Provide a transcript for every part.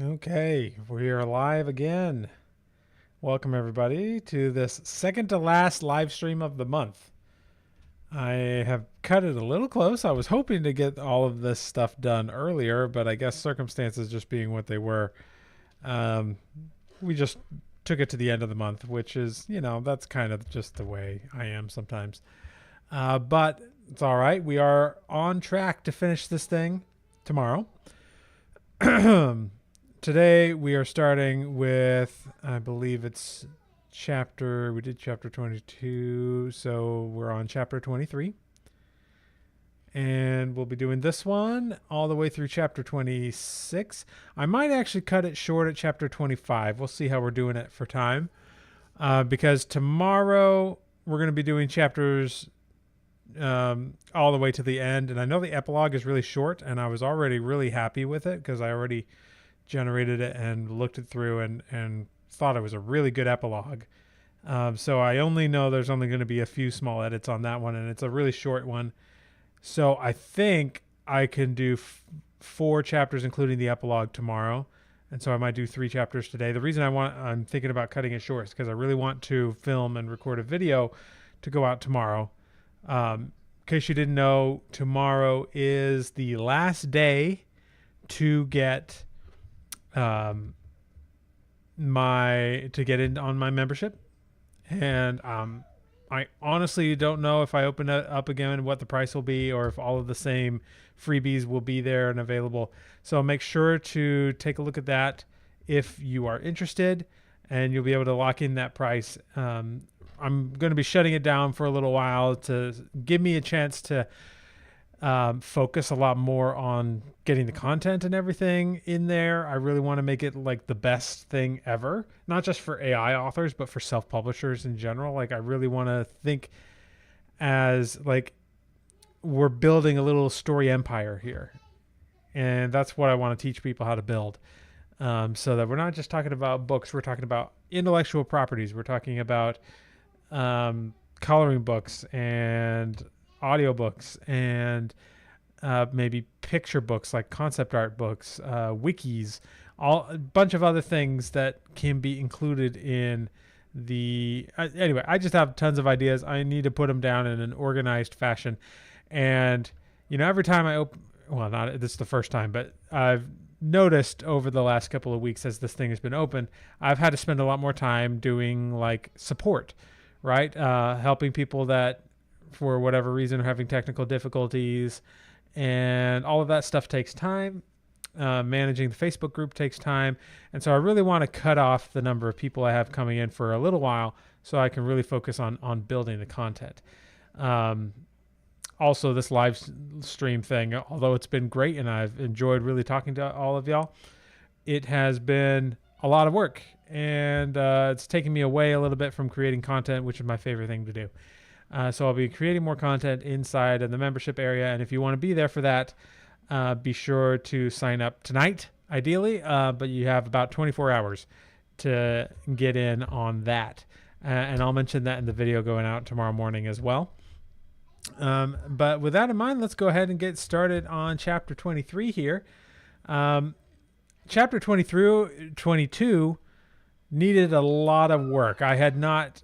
Okay, we are live again. Welcome, everybody, to this second to last live stream of the month. I have cut it a little close. I was hoping to get all of this stuff done earlier, but I guess circumstances just being what they were, um, we just took it to the end of the month, which is, that's kind of just the way I am sometimes. But it's all right. We are on track to finish this thing tomorrow. Today we are starting with, I believe it's we did chapter 22, so we're on chapter 23. And we'll be doing this one all the way through chapter 26. I might actually cut it short at chapter 25. We'll see how we're doing it for time. Because tomorrow we're going to be doing chapters all the way to the end. And I know the epilogue is really short, and I was already really happy with it because I already generated it and looked it through and thought it was a really good epilogue. So I only know there's only going to be a few small edits on that one, and it's a really short one. So I think I can do 4 chapters, including the epilogue, tomorrow. And so I might do 3 chapters today. The reason I'm thinking about cutting it short is because I really want to film and record a video to go out tomorrow. In case you didn't know, tomorrow is the last day to get to get in on my membership, and I honestly don't know if I open it up again what the price will be, or if all of the same freebies will be there and available. So make sure to take a look at that if you are interested, and you'll be able to lock in that price. I'm going to be shutting it down for a little while to give me a chance to focus a lot more on getting the content and everything in there. I really want to make it like the best thing ever, not just for AI authors, but for self-publishers in general. Like, I really want to think as like we're building a little story empire here. And that's what I want to teach people how to build. So that we're not just talking about books, we're talking about intellectual properties. We're talking about coloring books and audiobooks and maybe picture books like concept art books, wikis, a bunch of other things that can be included in the anyway. I just have tons of ideas. I need to put them down in an organized fashion, and every time I open, well, not this is the first time, but I've noticed over the last couple of weeks as this thing has been open, I've had to spend a lot more time doing like support, right? Helping people that for whatever reason are having technical difficulties, and all of that stuff takes time. Managing the Facebook group takes time, and so I really want to cut off the number of people I have coming in for a little while so I can really focus on building the content. Also, this live stream thing, although it's been great and I've enjoyed really talking to all of y'all, it has been a lot of work, and it's taken me away a little bit from creating content, which is my favorite thing to do. So I'll be creating more content inside of the membership area. And if you want to be there for that, be sure to sign up tonight, ideally. But you have about 24 hours to get in on that. And I'll mention that in the video going out tomorrow morning as well. But with that in mind, let's go ahead and get started on chapter 23 here. Chapter 22 needed a lot of work. I had not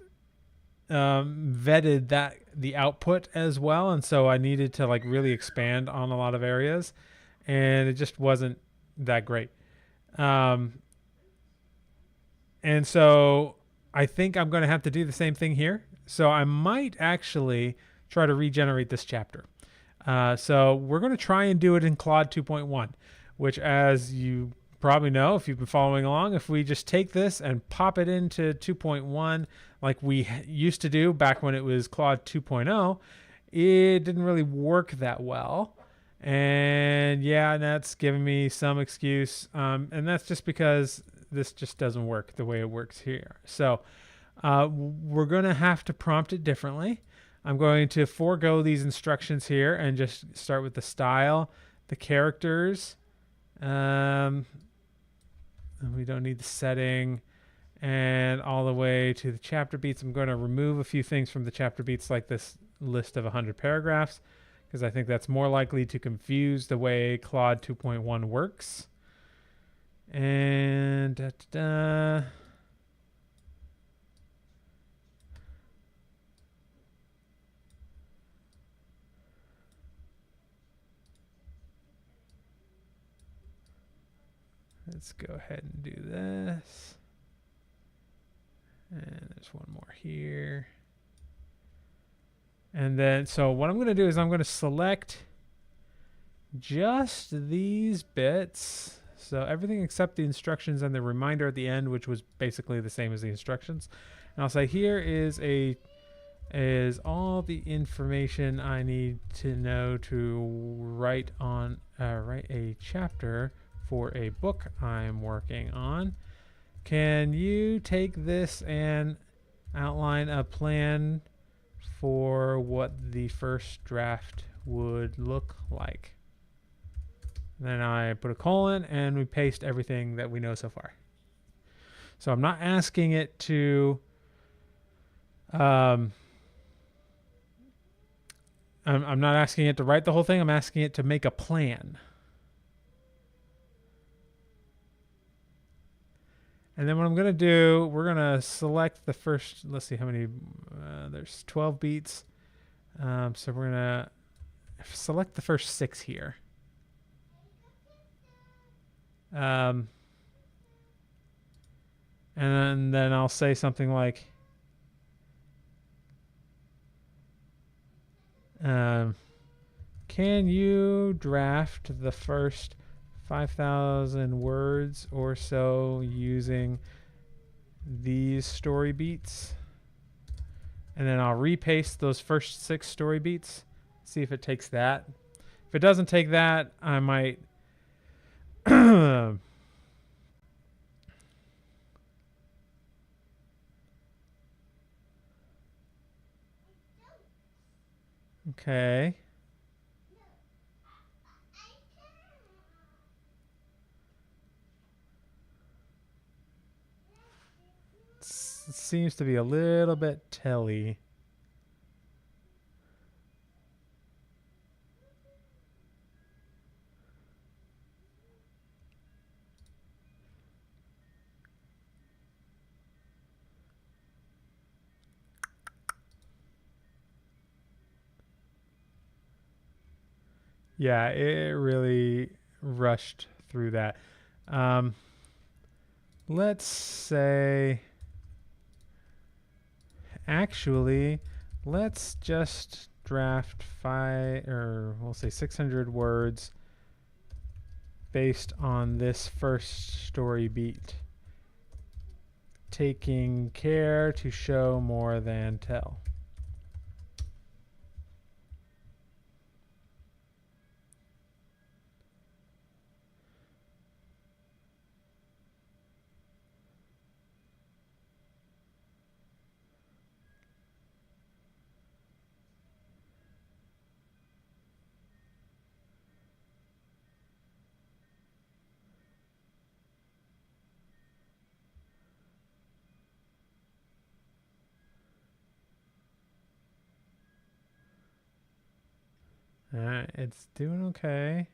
vetted the output as well, and so I needed to like really expand on a lot of areas, and it just wasn't that great. And so I think I'm going to have to do the same thing here. So I might actually try to regenerate this chapter. So we're going to try and do it in Claude 2.1, which, as you probably know if you've been following along, if we just take this and pop it into 2.1 like we used to do back when it was Claude 2.0, it didn't really work that well. And yeah, that's giving me some excuse. And that's just because this just doesn't work the way it works here. So we're going to have to prompt it differently. I'm going to forego these instructions here and just start with the style, the characters. We don't need the setting, and all the way to the chapter beats. I'm going to remove a few things from the chapter beats, like this list of 100 paragraphs, because I think that's more likely to confuse the way Claude 2.1 works. And let's go ahead and do this. And there's one more here. And then, so what I'm going to do is I'm going to select just these bits. So everything except the instructions and the reminder at the end, which was basically the same as the instructions. And I'll say here is all the information I need to know to write a chapter for a book I'm working on. Can you take this and outline a plan for what the first draft would look like? Then I put a colon and we paste everything that we know so far. So I'm not asking it to I'm not asking it to write the whole thing. I'm asking it to make a plan. And then what I'm going to do, we're going to select the first, let's see how many, there's 12 beats. So we're going to select the first 6 here. And then I'll say something like, can you draft the first 5,000 words or so using these story beats? And then I'll repaste those first 6 story beats, see if it takes that. If it doesn't take that, I might okay. It seems to be a little bit telly. Yeah, it really rushed through that. Let's say, actually, let's just draft 600 words based on this first story beat. Taking care to show more than tell. Alright, it's doing okay.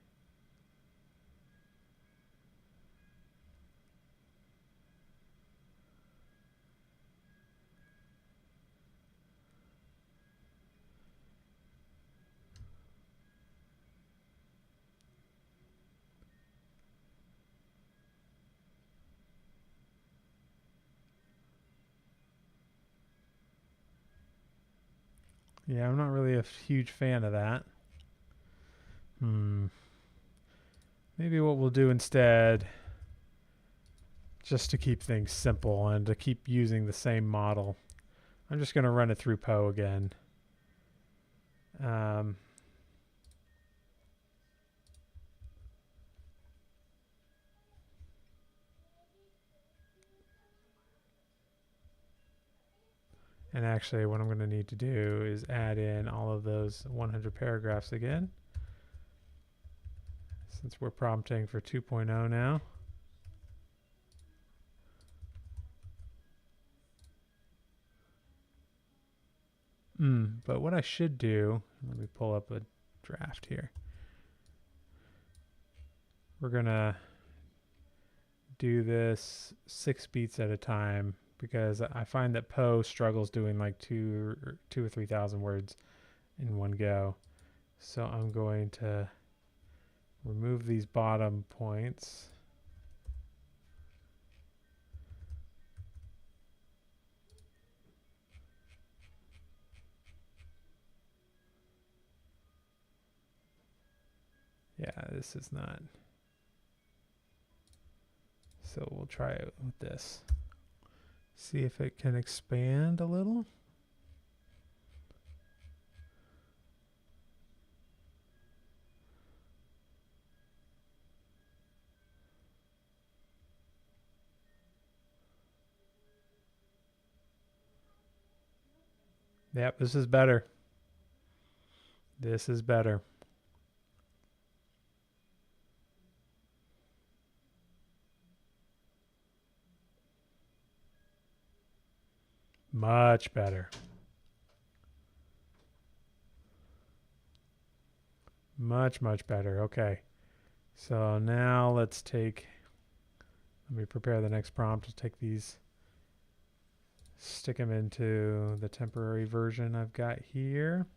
Yeah, I'm not really a huge fan of that. Maybe what we'll do instead, just to keep things simple and to keep using the same model, I'm just going to run it through Poe again. And actually what I'm going to need to do is add in all of those 100 paragraphs again, since we're prompting for 2.0 now. But what I should do, let me pull up a draft here. We're going to do this 6 beats at a time because I find that Poe struggles doing like 2 or 3,000 words in one go. So I'm going to remove these bottom points. Yeah, this is not. So we'll try it with this. See if it can expand a little. Yep, this is better. This is better. Much better. Much, much better. Okay. So now let's take, let me prepare the next prompt. I'll take these, stick them into the temporary version I've got here.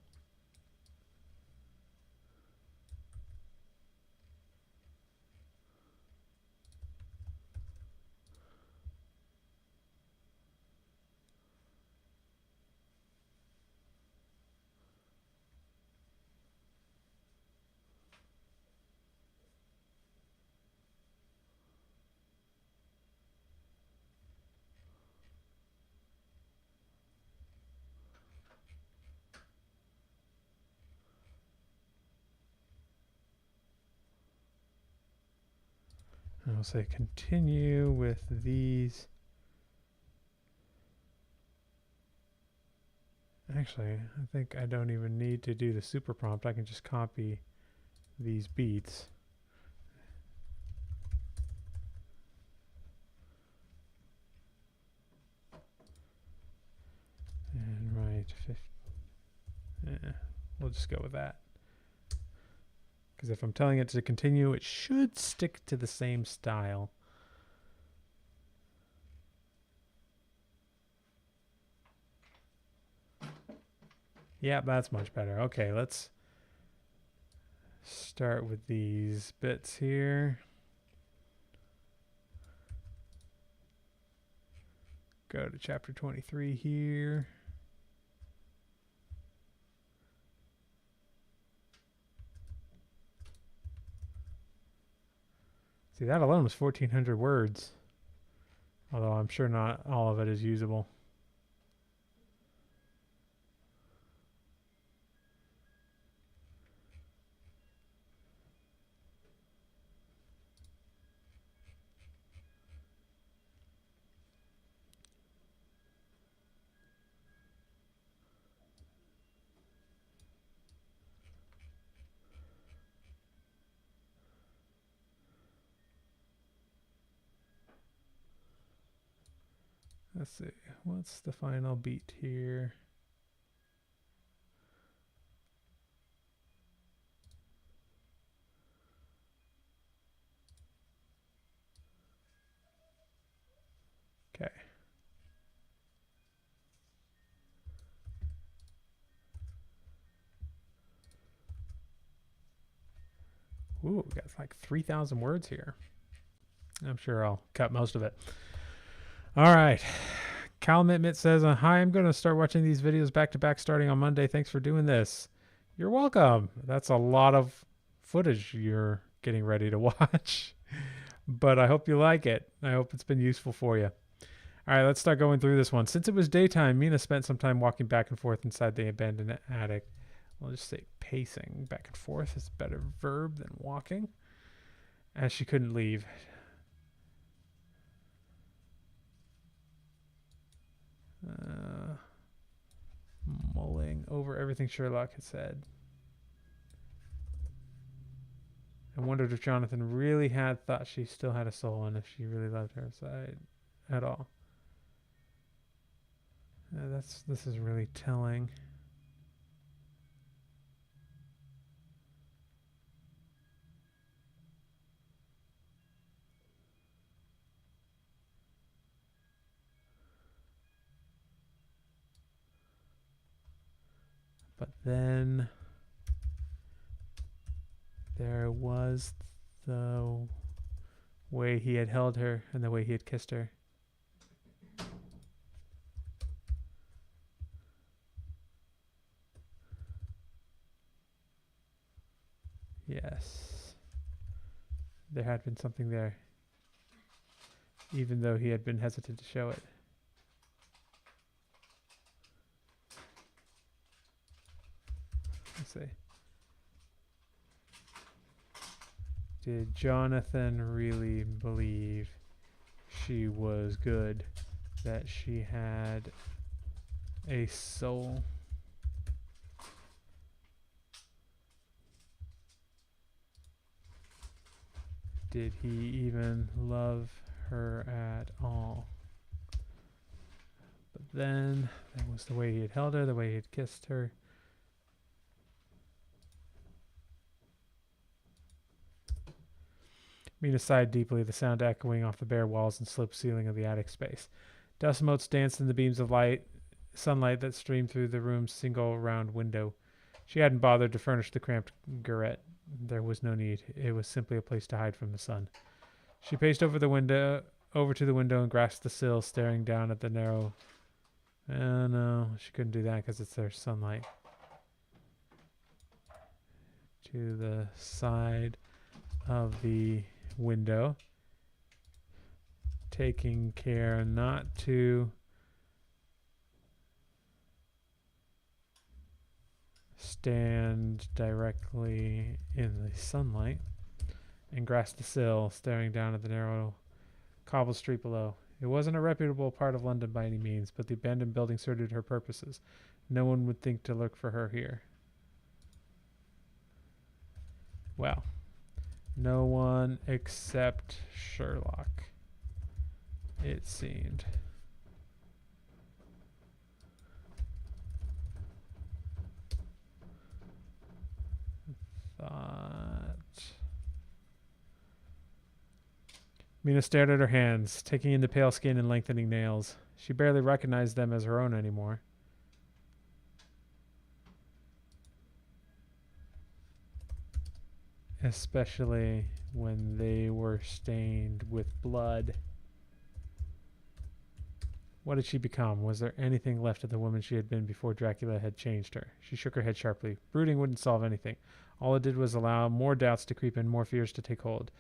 And I'll say continue with these. Actually, I think I don't even need to do the super prompt. I can just copy these beats. And write 50. Yeah, we'll just go with that. Because if I'm telling it to continue, it should stick to the same style. Yeah, that's much better. Okay, let's start with these bits here. Go to chapter 23 here. See, that alone was 1,400 words. Although I'm sure not all of it is usable. Let's see, what's the final beat here? Okay. Ooh, we got like 3,000 words here. I'm sure I'll cut most of it. All right. Calmitmit says, hi, I'm going to start watching these videos back to back starting on Monday. Thanks for doing this. You're welcome. That's a lot of footage you're getting ready to watch. But I hope you like it. I hope it's been useful for you. All right, let's start going through this one. Since it was daytime, Mina spent some time walking back and forth inside the abandoned attic. I'll just say pacing back and forth is a better verb than walking, as she couldn't leave. Mulling over everything Sherlock had said. I wondered if Jonathan really had thought she still had a soul and if she really loved her side at all. This is really telling. But then there was the way he had held her and the way he had kissed her. Yes. There had been something there, even though he had been hesitant to show it. Let's see. Did Jonathan really believe she was good, that she had a soul? Did he even love her at all? But then that was the way he had held her, the way he had kissed her. Mina sighed deeply, the sound echoing off the bare walls and sloped ceiling of the attic space. Dust motes danced in the beams of sunlight that streamed through the room's single round window. She hadn't bothered to furnish the cramped garret. There was no need. It was simply a place to hide from the sun. She paced over to the window and grasped the sill, staring down at the narrow... no, she couldn't do that because it's their sunlight. To the side of the window, taking care not to stand directly in the sunlight, and grasped the sill, staring down at the narrow cobbled street below. It wasn't a reputable part of London by any means, but the abandoned building suited her purposes. No one would think to look for her here. Well, no one except Sherlock, it seemed. Mina stared at her hands, taking in the pale skin and lengthening nails. She barely recognized them as her own anymore. Especially when they were stained with blood. What had she become? Was there anything left of the woman she had been before Dracula had changed her? She shook her head sharply. Brooding wouldn't solve anything. All it did was allow more doubts to creep in, more fears to take hold.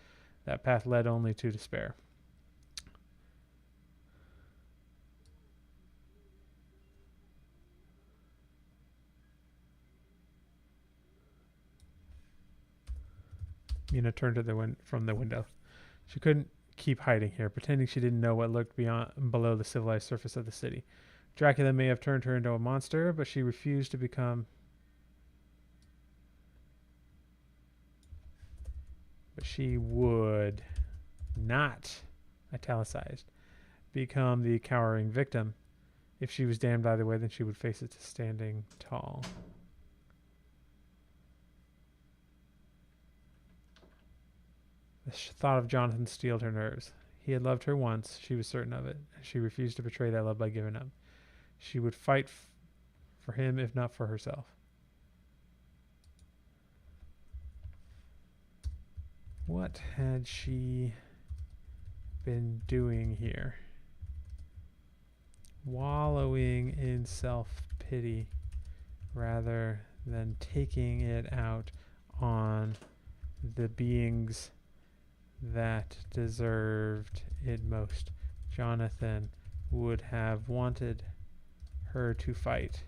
That path led only to despair. Mina turned to from the window. She couldn't keep hiding here, pretending she didn't know what lurked below the civilized surface of the city. Dracula may have turned her into a monster, but she refused to become... But she would not, italicized, become the cowering victim. If she was damned either way, then she would face it standing tall. The thought of Jonathan steeled her nerves. He had loved her once, she was certain of it. She refused to betray that love by giving up. She would fight for him, if not for herself. What had she been doing here? Wallowing in self-pity rather than taking it out on the beings that deserved it most. Jonathan would have wanted her to fight.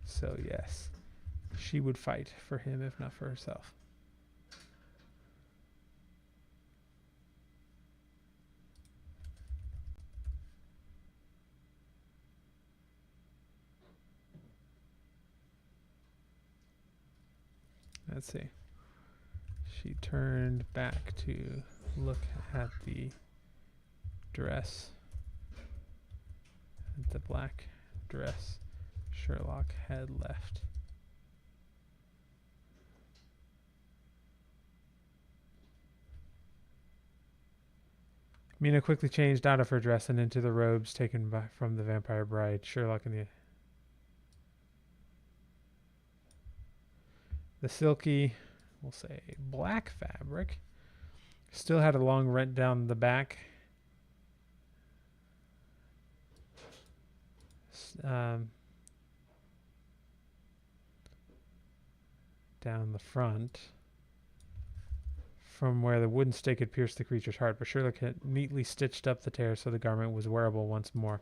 So yes, she would fight for him if not for herself. Let's see. She turned back to look at the dress, the black dress Sherlock had left. Mina quickly changed out of her dress and into the robes taken from the vampire bride. Sherlock and the silky, we'll say, black fabric still had a long rent down the back. Down the front from where the wooden stake had pierced the creature's heart, but Sherlock had neatly stitched up the tear so the garment was wearable once more.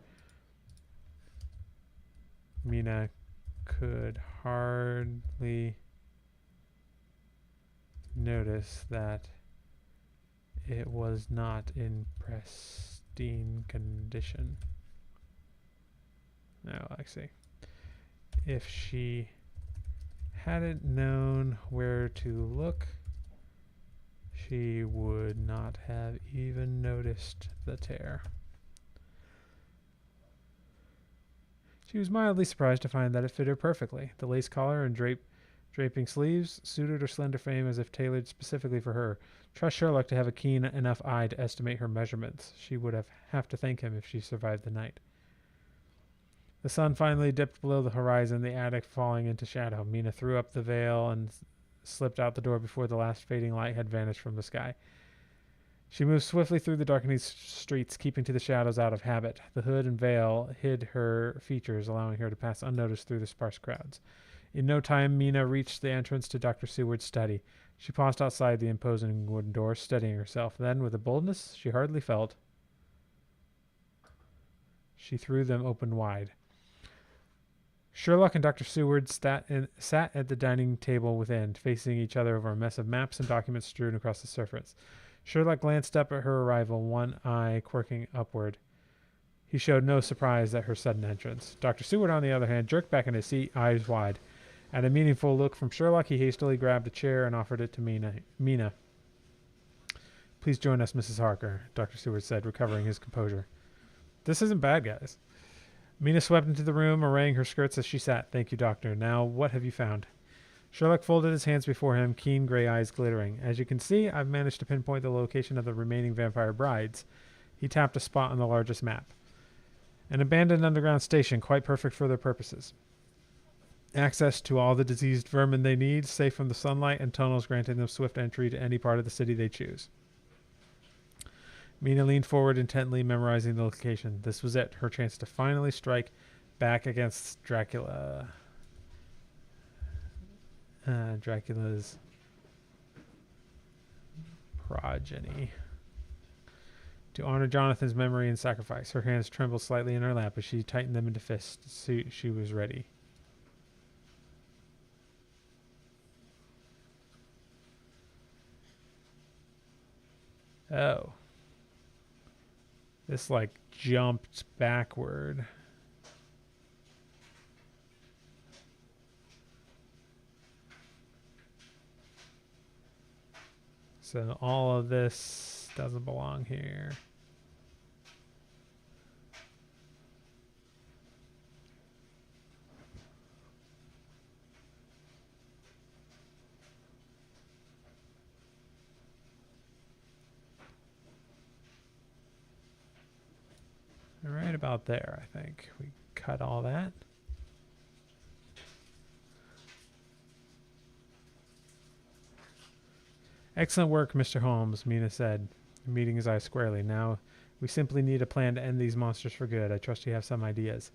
Mina could hardly notice that it was not in pristine condition. No, I see. If she hadn't known where to look, she would not have even noticed the tear. She was mildly surprised to find that it fit her perfectly. The lace collar and draping sleeves suited her slender frame as if tailored specifically for her. Trust Sherlock to have a keen enough eye to estimate her measurements. She would have to thank him if she survived the night. The sun finally dipped below the horizon, the attic falling into shadow. Mina threw up the veil and slipped out the door before the last fading light had vanished from the sky. She moved swiftly through the darkening streets, keeping to the shadows out of habit. The hood and veil hid her features, allowing her to pass unnoticed through the sparse crowds. In no time, Mina reached the entrance to Dr. Seward's study. She paused outside the imposing wooden door, steadying herself. Then, with a boldness she hardly felt, she threw them open wide. Sherlock and Dr. Seward sat at the dining table within, facing each other over a mess of maps and documents strewn across the surface. Sherlock glanced up at her arrival, one eye quirking upward. He showed no surprise at her sudden entrance. Dr. Seward, on the other hand, jerked back in his seat, eyes wide. At a meaningful look from Sherlock, he hastily grabbed a chair and offered it to Mina. Please join us, Mrs. Harker, Dr. Seward said, recovering his composure. This isn't bad, guys. Mina swept into the room, arraying her skirts as she sat. Thank you, Doctor. Now, what have you found? Sherlock folded his hands before him, keen gray eyes glittering. As you can see, I've managed to pinpoint the location of the remaining vampire brides. He tapped a spot on the largest map. An abandoned underground station, quite perfect for their purposes. Access to all the diseased vermin they need, safe from the sunlight, and tunnels granting them swift entry to any part of the city they choose. Mina leaned forward intently, memorizing the location. This was it, her chance to finally strike back against Dracula's progeny. To honor Jonathan's memory and sacrifice, her hands trembled slightly in her lap as she tightened them into fists. She was ready. Oh. This, like, jumped backward. So all of this doesn't belong here. Right about there, I think. We cut all that. Excellent work, Mr. Holmes, Mina said, meeting his eyes squarely. Now, we simply need a plan to end these monsters for good. I trust you have some ideas.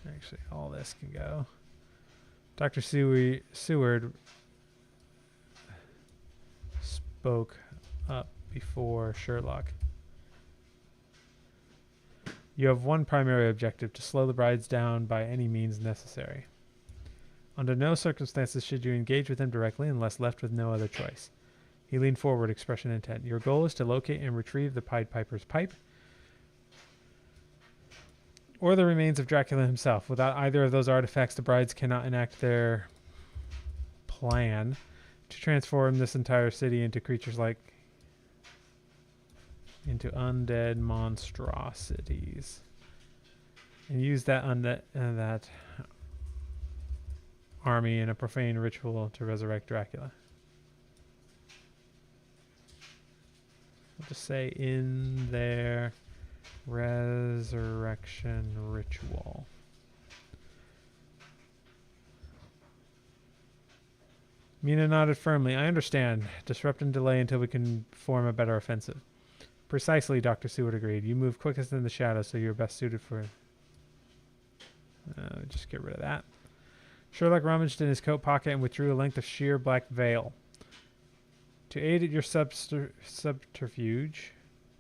Actually, all this can go. Dr. Seward spoke up before Sherlock. You have one primary objective, to slow the brides down by any means necessary. Under no circumstances should you engage with them directly unless left with no other choice. He leaned forward, expression intent. Your goal is to locate and retrieve the Pied Piper's pipe or the remains of Dracula himself. Without either of those artifacts, the brides cannot enact their plan to transform this entire city into creatures like into undead monstrosities. And use that that army in a profane ritual to resurrect Dracula. I'll just say in their resurrection ritual. Mina nodded firmly. I understand. Disrupt and delay until we can form a better offensive. Precisely, Dr. Seward agreed. You move quickest in the shadows, so you're best suited for... just get rid of that. Sherlock rummaged in his coat pocket and withdrew a length of sheer black veil. To aid at your subterfuge,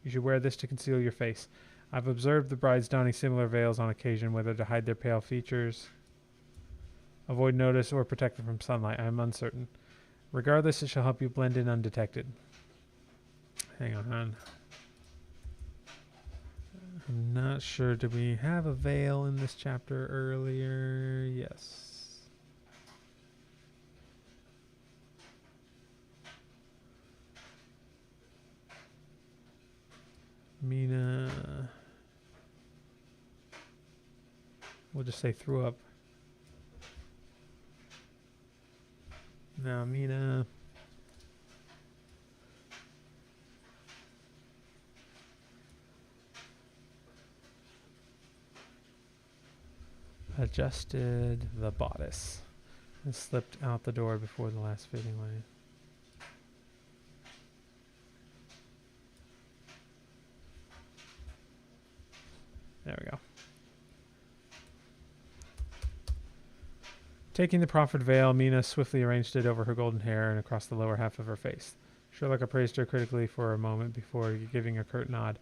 you should wear this to conceal your face. I've observed the brides donning similar veils on occasion, whether to hide their pale features, avoid notice, or protect them from sunlight. I am uncertain. Regardless, it shall help you blend in undetected. Hang on. I'm not sure. Did we have a veil in this chapter earlier? Yes. Mina. We'll just say threw up. Now, Mina. Adjusted the bodice and slipped out the door before the last fitting line. There we go. Taking the proffered veil, Mina swiftly arranged it over her golden hair and across the lower half of her face. Sherlock appraised her critically for a moment before giving a curt nod.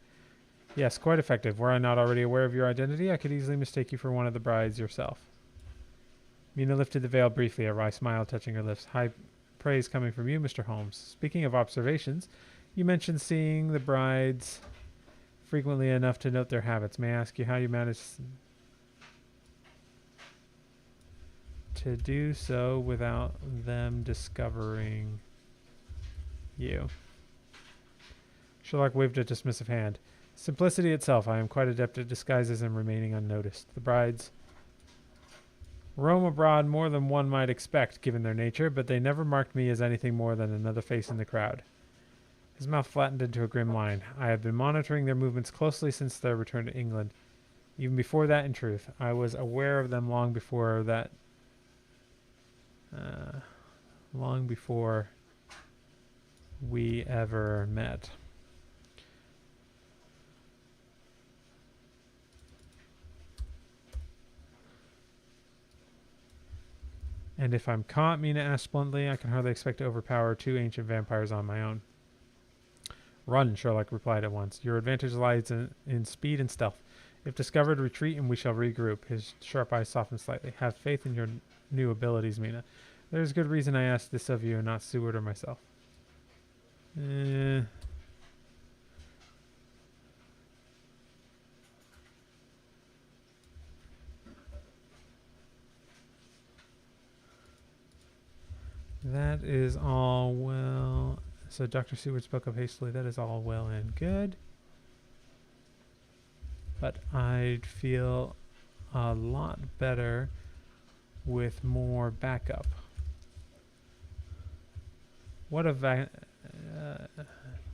Yes, quite effective. Were I not already aware of your identity, I could easily mistake you for one of the brides yourself. Mina lifted the veil briefly, a wry smile touching her lips. High praise coming from you, Mr. Holmes. Speaking of observations, you mentioned seeing the brides frequently enough to note their habits. May I ask you how you managed to do so without them discovering you? Sherlock waved a dismissive hand. Simplicity itself. I am quite adept at disguises and remaining unnoticed. The brides roam abroad more than one might expect, given their nature, but they never marked me as anything more than another face in the crowd. His mouth flattened into a grim line. I have been monitoring their movements closely since their return to England. Even before that, in truth, I was aware of them long before that. Long before we ever met. And if I'm caught, Mina asked bluntly, I can hardly expect to overpower two ancient vampires on my own. Run, Sherlock replied at once. Your advantage lies in speed and stealth. If discovered, retreat and we shall regroup. His sharp eyes softened slightly. Have faith in your new abilities, Mina. There's good reason I asked this of you and not Seward or myself. That is all well. So Dr. Seward spoke up hastily. That is all well and good. But I'd feel a lot better with more backup. What of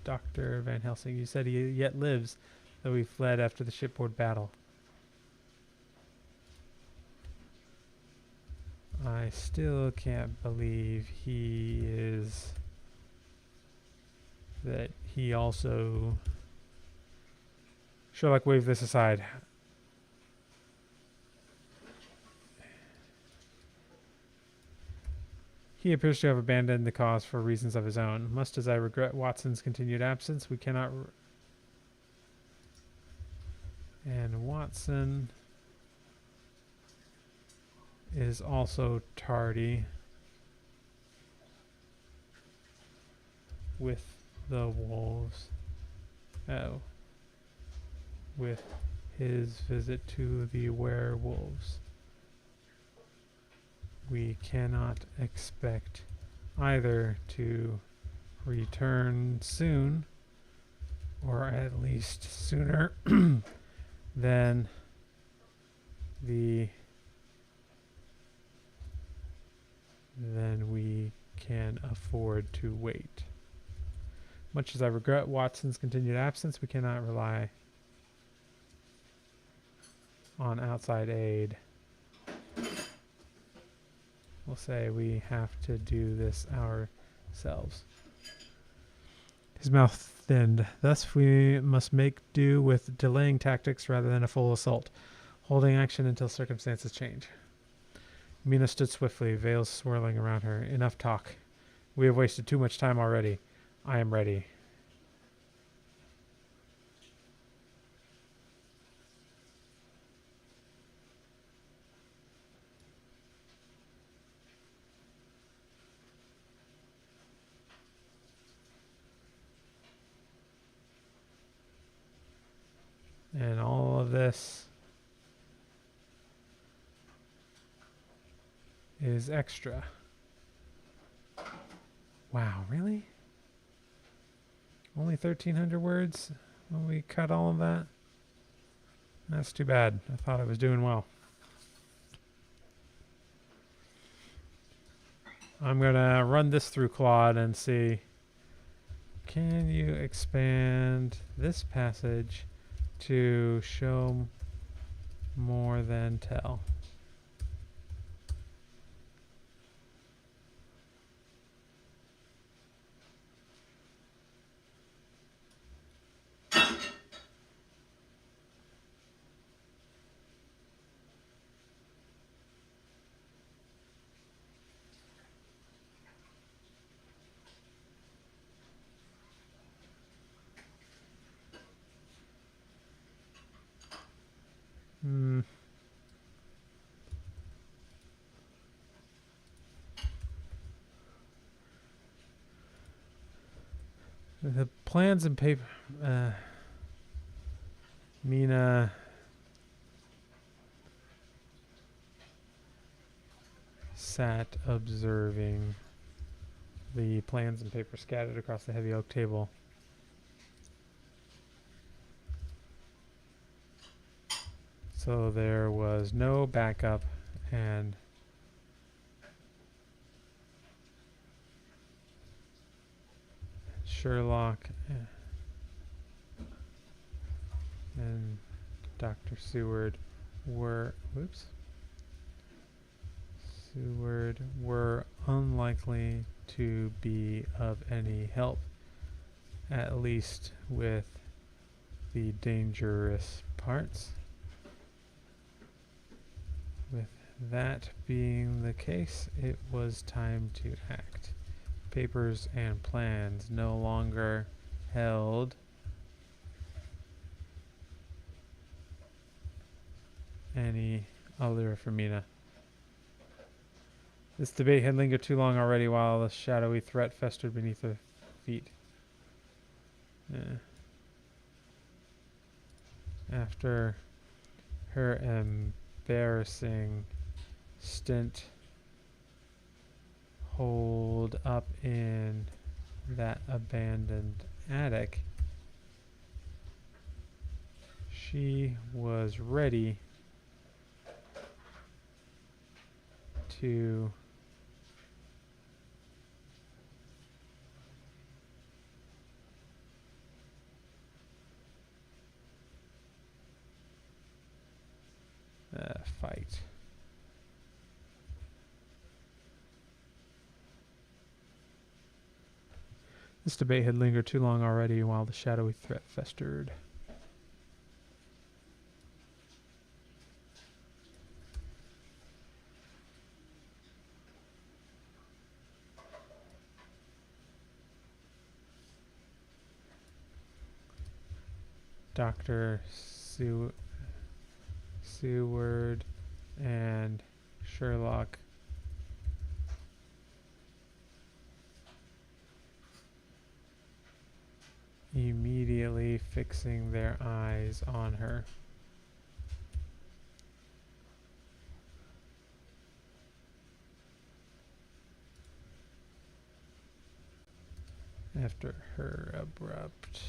Dr. Van Helsing? You said he yet lives, though he fled after the shipboard battle. I still can't believe he is... that he also... Sherlock waved this aside. He appears to have abandoned the cause for reasons of his own. Much as I regret Watson's continued absence, we cannot... And Watson is also tardy with the wolves. Oh. With his visit to the werewolves. We cannot expect either to return soon, or at least sooner than the than we can afford to wait. Much as I regret Watson's continued absence, we cannot rely on outside aid. We'll say we have to do this ourselves. His mouth thinned. Thus we must make do with delaying tactics rather than a full assault, holding action until circumstances change. Mina stood swiftly, veils swirling around her. Enough talk. We have wasted too much time already. I am ready. And all of this is extra. Wow, really? Only 1,300 words when we cut all of that? That's too bad. I thought I was doing well. I'm going to run this through Claude and see, can you expand this passage to show more than tell? The plans and paper. Mina sat observing the plans and paper scattered across the heavy oak table. So there was no backup, and Sherlock and Dr. Seward were unlikely to be of any help, at least with the dangerous parts. With that being the case, it was time to act. Papers and plans no longer held any allure for Mina. This debate had lingered too long already while the shadowy threat festered beneath her feet. After her embarrassing stint holed up in that abandoned attic, she was ready to fight. This debate had lingered too long already while the shadowy threat festered. Dr. Seward and Sherlock immediately fixing their eyes on her. After her abrupt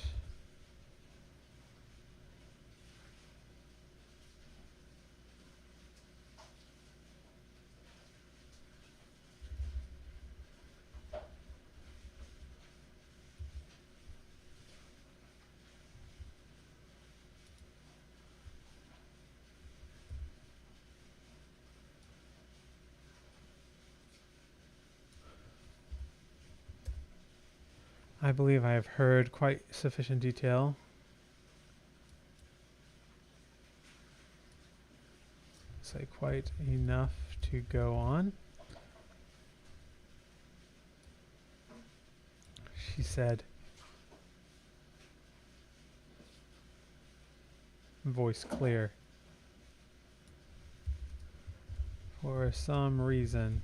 I believe I have heard quite sufficient detail. Say quite enough to go on. She said, voice clear. For some reason,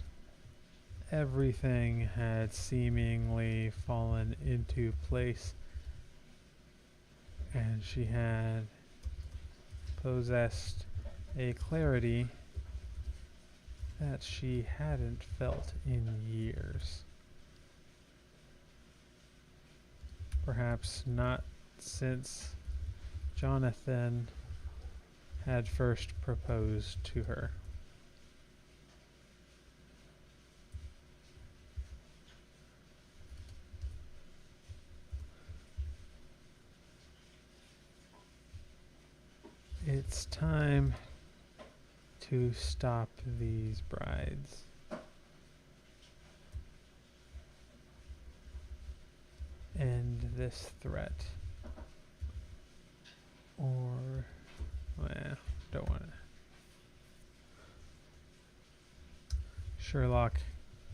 everything had seemingly fallen into place, and she had possessed a clarity that she hadn't felt in years. Perhaps not since Jonathan had first proposed to her. It's time to stop these brides. End this threat. Or, well, don't want it. Sherlock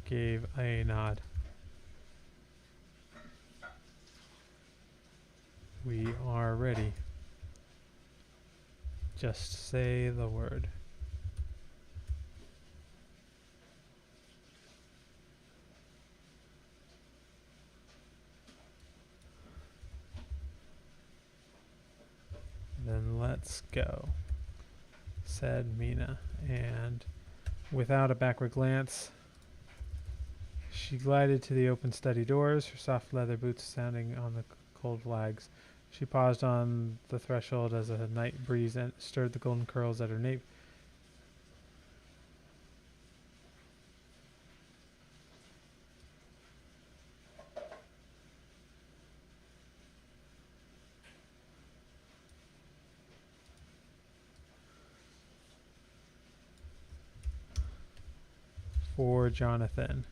gave a nod. We are ready. Just say the word. Then let's go, said Mina, and without a backward glance, she glided to the open study doors, her soft leather boots sounding on the cold flags. She paused on the threshold as a night breeze stirred the golden curls at her nape. For Jonathan.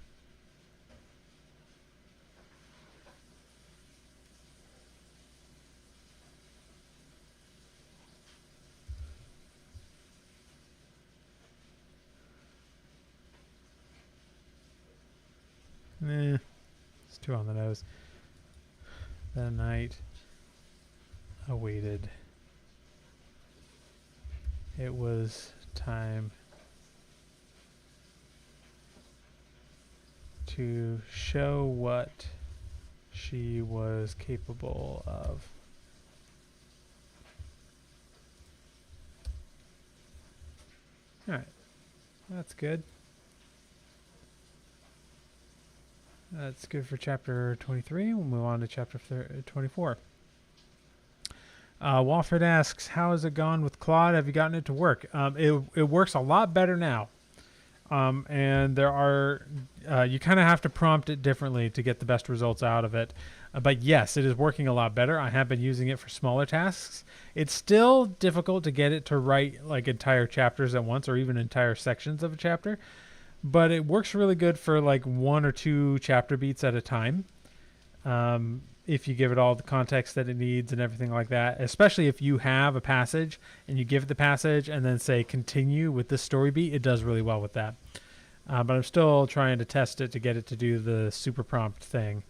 It's too on the nose. The night awaited. It was time to show what she was capable of. Alright, that's good. That's good for chapter 23. We'll move on to chapter 24. Walford asks, how has it gone with Claude? Have you gotten it to work? It works a lot better now. And there are, you kind of have to prompt it differently to get the best results out of it. But yes, it is working a lot better. I have been using it for smaller tasks. It's still difficult to get it to write like entire chapters at once or even entire sections of a chapter. But it works really good for like 1 or 2 chapter beats at a time. If you give it all the context that it needs and everything like that, especially if you have a passage and you give it the passage and then say continue with this story beat, it does really well with that. But I'm still trying to test it to get it to do the super prompt thing.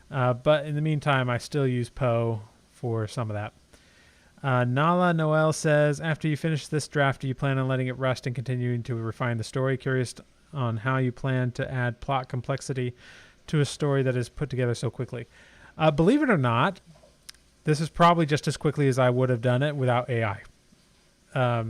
But in the meantime, I still use Poe for some of that. Nala Noel says, after you finish this draft, do you plan on letting it rest and continuing to refine the story? Curious on how you plan to add plot complexity to a story that is put together so quickly. Believe it or not, this is probably just as quickly as I would have done it without AI. I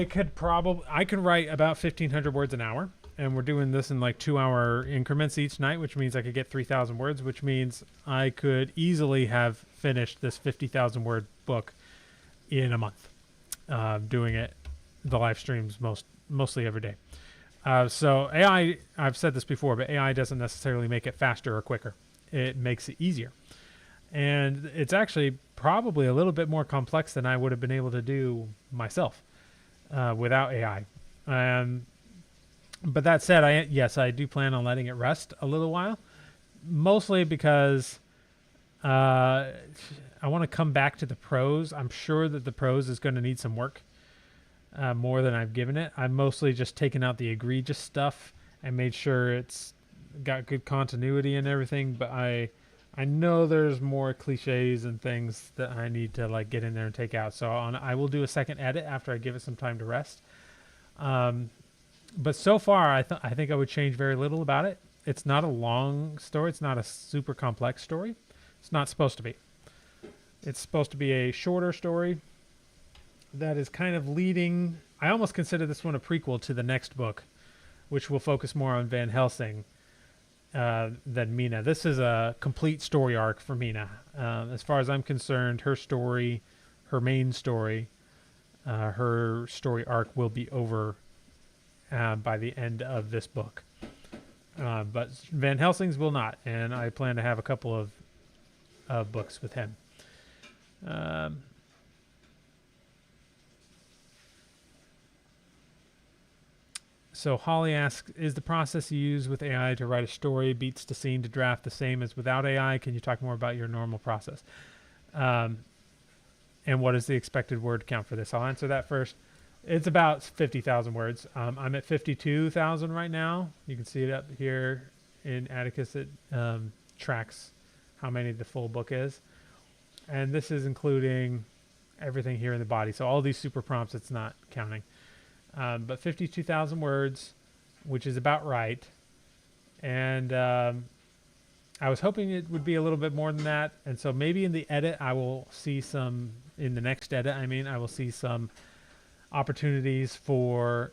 could write about 1,500 words an hour, and we're doing this in like 2-hour increments each night, which means I could get 3,000 words, which means I could easily have finished this 50,000 word book in a month, doing it the live streams mostly every day. So AI, I've said this before, but AI doesn't necessarily make it faster or quicker. It makes it easier. And it's actually probably a little bit more complex than I would have been able to do myself without AI. But that said, yes, I do plan on letting it rest a little while mostly because I want to come back to the prose. I'm sure that the prose is going to need some work, more than I've given it. I've mostly just taken out the egregious stuff and made sure it's got good continuity and everything. But I know there's more cliches and things that I need to like get in there and take out. So I will do a second edit after I give it some time to rest. But so far, I think I would change very little about it. It's not a long story. It's not a super complex story. It's not supposed to be. It's supposed to be a shorter story that is kind of leading. I almost consider this one a prequel to the next book, which will focus more on Van Helsing than Mina. This is a complete story arc for Mina. As far as I'm concerned, her story, her main story, her story arc will be over by the end of this book. But Van Helsing's will not, and I plan to have a couple of books with him. So Holly asks, is the process you use with AI to write a story, beats to scene to draft, the same as without AI? Can you talk more about your normal process? And what is the expected word count for this? I'll answer that first. It's about 50,000 words. I'm at 52,000 right now. You can see it up here in Atticus. It tracks how many the full book is. And this is including everything here in the body. So all these super prompts, it's not counting. But 52,000 words, which is about right. And I was hoping it would be a little bit more than that. And so maybe in the edit, I will see some, in the next edit, I will see some opportunities for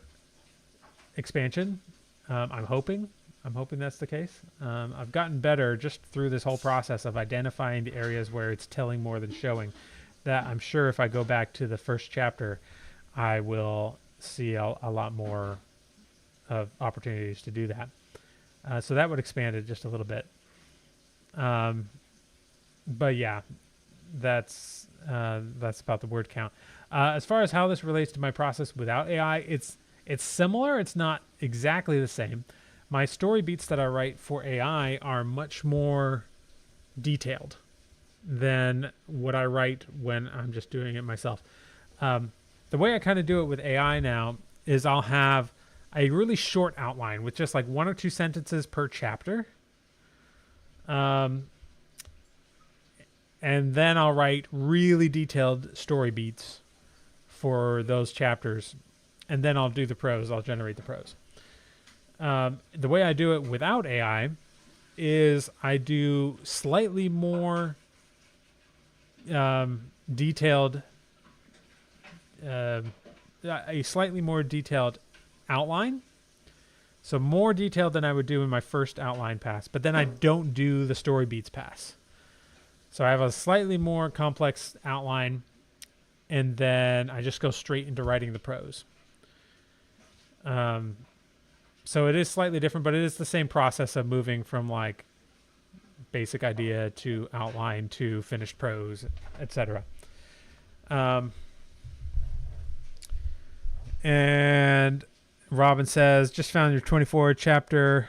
expansion. I'm hoping that's the case. I've gotten better just through this whole process of identifying the areas where it's telling more than showing. That I'm sure if I go back to the first chapter, I will see a lot more of opportunities to do that. So that would expand it just a little bit. But yeah, that's about the word count. As far as how this relates to my process without AI, it's similar. It's not exactly the same. My story beats that I write for AI are much more detailed than what I write when I'm just doing it myself. The way I kind of do it with AI now is I'll have a really short outline with just like 1 or 2 sentences per chapter. And then I'll write really detailed story beats for those chapters. And then I'll do the prose. I'll generate the prose. The way I do it without AI is I do slightly more detailed, a slightly more detailed outline. So more detailed than I would do in my first outline pass. But then I don't do the story beats pass. So I have a slightly more complex outline, and then I just go straight into writing the prose. So it is slightly different, but it is the same process of moving from like basic idea to outline to finished prose, etc. And Robin says, just found your 24 chapter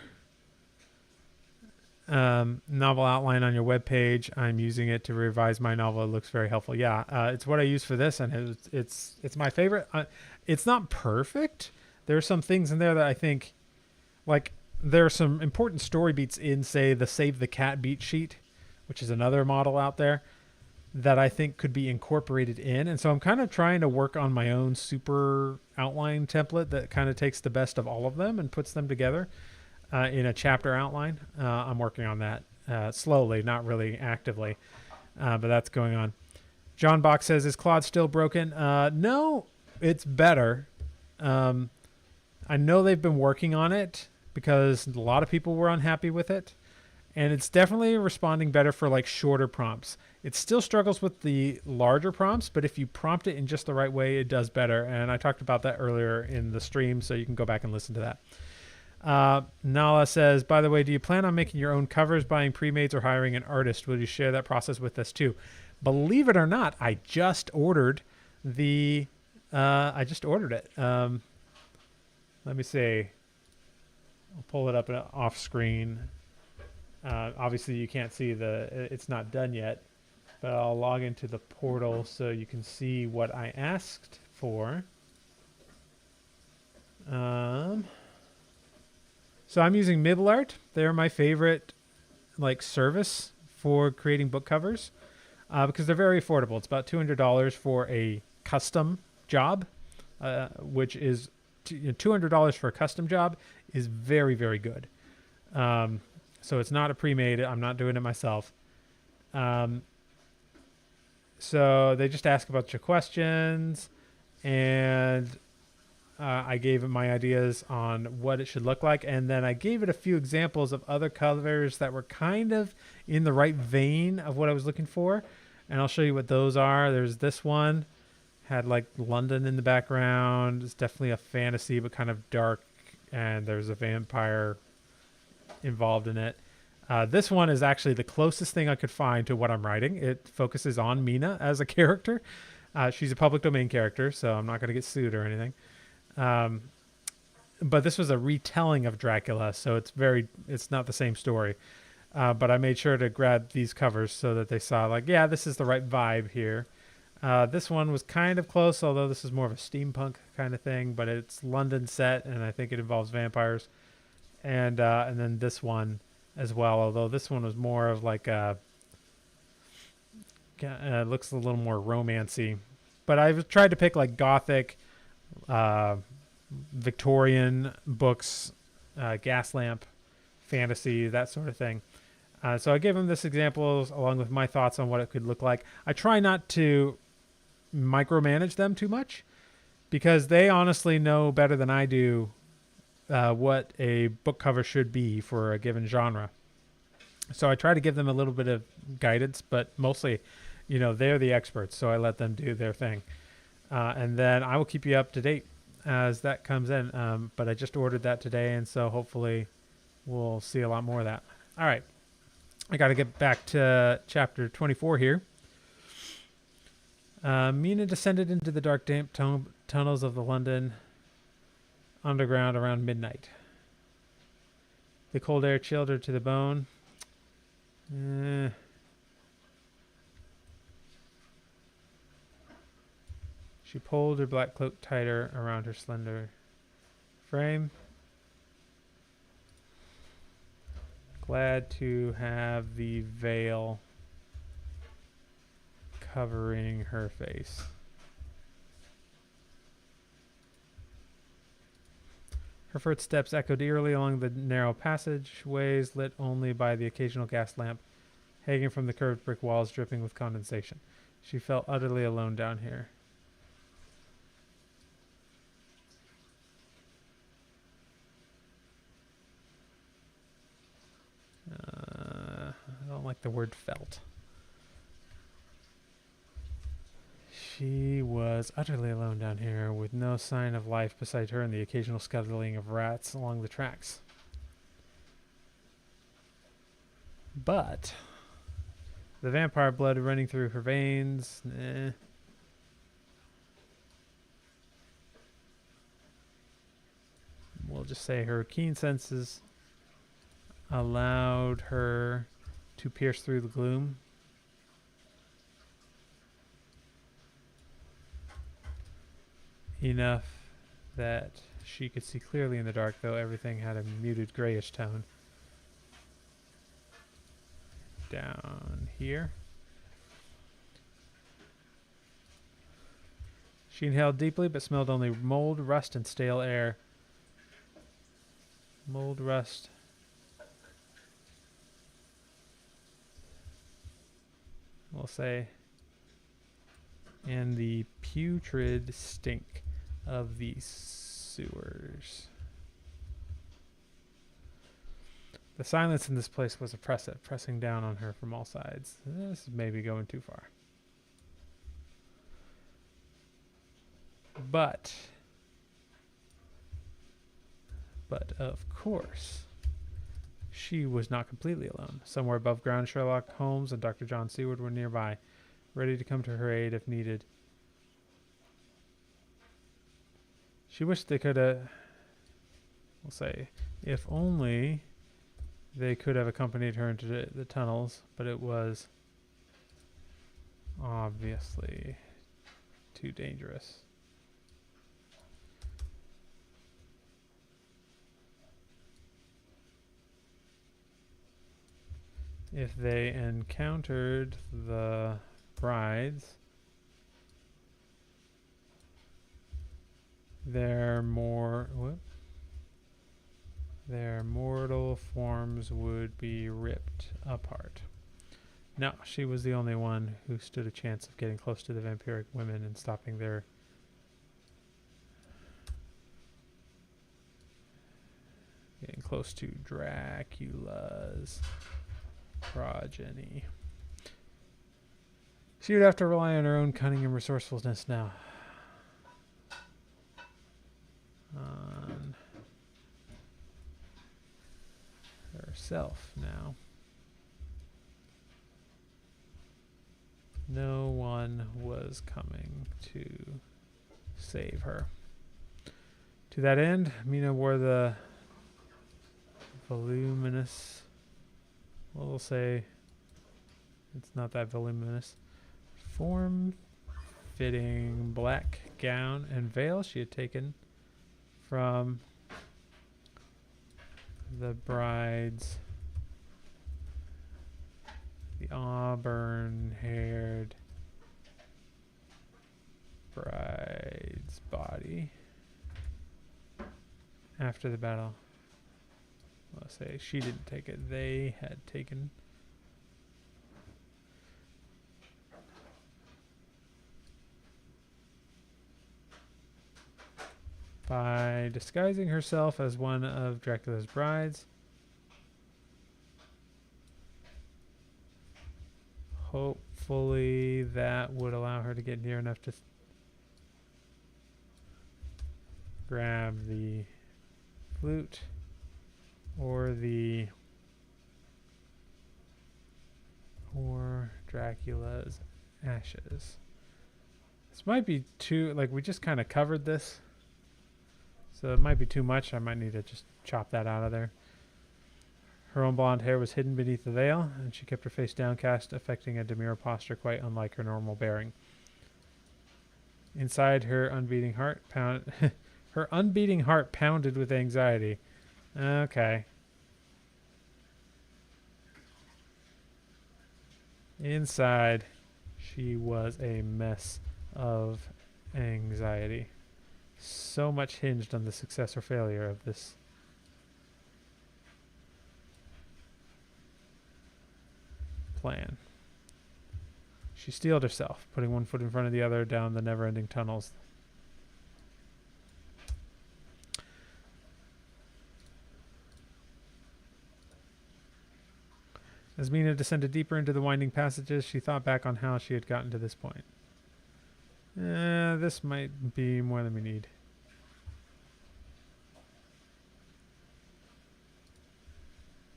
novel outline on your webpage. I'm using it to revise my novel. It looks very helpful. Yeah, it's what I use for this, and it's my favorite. It's not perfect. There are some things in there that I think, like, there are some important story beats in, say, the Save the Cat beat sheet, which is another model out there, that I think could be incorporated in. And so I'm kind of trying to work on my own super outline template that kind of takes the best of all of them and puts them together in a chapter outline. I'm working on that slowly, not really actively, but that's going on. John Bach says, is Claude still broken? No, it's better. I know they've been working on it because a lot of people were unhappy with it, and it's definitely responding better for like shorter prompts. It still struggles with the larger prompts, but if you prompt it in just the right way, it does better. And I talked about that earlier in the stream, so you can go back and listen to that. Nala says, by the way, do you plan on making your own covers, buying pre-mades, or hiring an artist? Will you share that process with us too? Believe it or not, I just ordered it. Let me see. I'll pull it up off screen. Obviously, you can't see it's not done yet, but I'll log into the portal so you can see what I asked for. So I'm using Middleart. They're my favorite like service for creating book covers because they're very affordable. It's about $200 for a custom job, which is $200 for a custom job is very, very good. So it's not a pre-made. I'm not doing it myself. So they just ask about your questions, and I gave it my ideas on what it should look like, and then I gave it a few examples of other covers that were kind of in the right vein of what I was looking for, and I'll show you what those are. There's this one, had like London in the background. It's definitely a fantasy, but kind of dark, and there's a vampire involved in it. This one is actually the closest thing I could find to what I'm writing. It focuses on Mina as a character. She's a public domain character, so I'm not going to get sued or anything. But this was a retelling of Dracula, so it's not the same story. But I made sure to grab these covers so that they saw, like, yeah, this is the right vibe here. This one was kind of close, although this is more of a steampunk kind of thing, but it's London set, and I think it involves vampires. And then this one as well, although this one was more of like looks a little more romancy. But I've tried to pick like gothic, Victorian books, gas lamp, fantasy, that sort of thing. So I gave them this example along with my thoughts on what it could look like. I try not to micromanage them too much because they honestly know better than I do what a book cover should be for a given genre. So I try to give them a little bit of guidance, but mostly, they're the experts, so I let them do their thing. And then I will keep you up to date as that comes in. But I just ordered that today, and so hopefully we'll see a lot more of that. All right. I got to get back to chapter 24 here. Mina descended into the dark, damp tunnels of the London underground around midnight. The cold air chilled her to the bone. She pulled her black cloak tighter around her slender frame. Glad to have the veil covering her face. Her footsteps echoed eerily along the narrow passageways, lit only by the occasional gas lamp hanging from the curved brick walls, dripping with condensation. She felt utterly alone down here. I don't like the word felt. She was utterly alone down here, with no sign of life beside her and the occasional scuttling of rats along the tracks. But the vampire blood running through her veins, we'll just say her keen senses allowed her to pierce through the gloom. Enough that she could see clearly in the dark, though everything had a muted grayish tone. Down here. She inhaled deeply, but smelled only mold, rust, and stale air. Mold, rust. We'll say. And the putrid stink of the sewers. The silence in this place was oppressive, pressing down on her from all sides. This is maybe going too far. But of course, she was not completely alone. Somewhere above ground, Sherlock Holmes and Dr. John Seward were nearby, ready to come to her aid if needed. She wished they could, we'll say, if only they could have accompanied her into the tunnels, but it was obviously too dangerous. If they encountered the brides, their mortal forms would be ripped apart. No, she was the only one who stood a chance of getting close to the vampiric women and stopping their getting close to Dracula's progeny. She would have to rely on her own cunning and resourcefulness now. On herself now. No one was coming to save her. To that end, Mina wore the voluminous, well, we'll say it's not that voluminous, form-fitting black gown and veil she had taken from the bride's, the auburn-haired bride's body. After the battle, I'll say she didn't take it, they had taken. By disguising herself as one of Dracula's brides, hopefully that would allow her to get near enough to grab the flute or Dracula's ashes. This might be too, like, we just kind of covered this, so it might be too much. I might need to just chop that out of there. Her own blonde hair was hidden beneath the veil, and she kept her face downcast, affecting a demure posture quite unlike her normal bearing. Inside, her unbeating heart pounded with anxiety. Okay. Inside, she was a mess of anxiety. So much hinged on the success or failure of this plan. She steeled herself, putting one foot in front of the other down the never-ending tunnels. As Mina descended deeper into the winding passages, she thought back on how she had gotten to this point. This might be more than we need.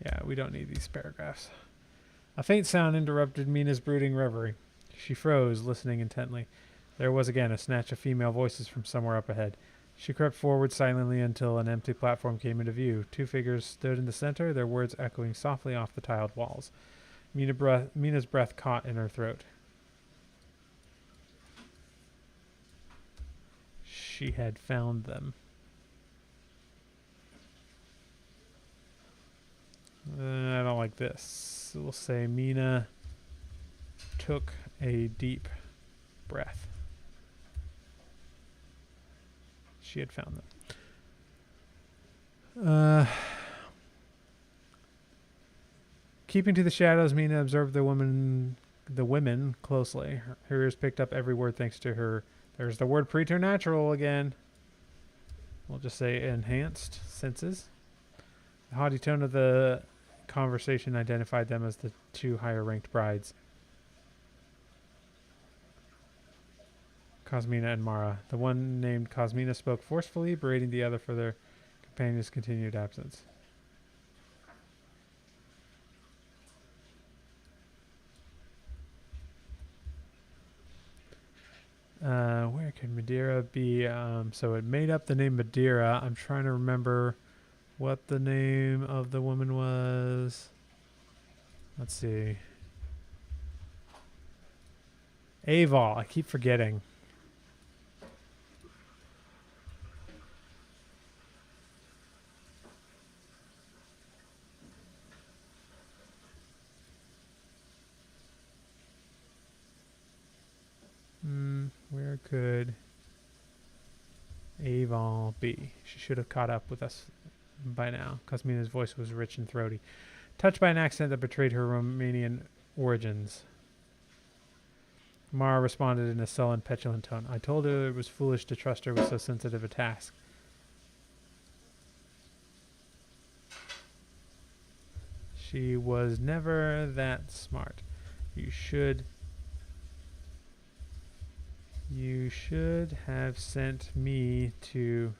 Yeah, we don't need these paragraphs. A faint sound interrupted Mina's brooding reverie. She froze, listening intently. There was again a snatch of female voices from somewhere up ahead. She crept forward silently until an empty platform came into view. Two figures stood in the center, their words echoing softly off the tiled walls. Mina's breath caught in her throat. She had found them. I don't like this. We'll say Mina took a deep breath. She had found them. Keeping to the shadows, Mina observed the women closely. Her ears picked up every word thanks to her. There's the word preternatural again. We'll just say enhanced senses. The haughty tone of the conversation identified them as the two higher-ranked brides, Cosmina and Mara. The one named Cosmina spoke forcefully, berating the other for their companion's continued absence. Where could Madeira be? So it made up the name Madeira. I'm trying to remember what the name of the woman was. Let's see. Aval. I keep forgetting. Where could Aval be? She should have caught up with us by now. Cosmina's voice was rich and throaty, touched by an accent that betrayed her Romanian origins. Mara responded in a sullen, petulant tone. I told her it was foolish to trust her with so sensitive a task. She was never that smart. You should have sent me to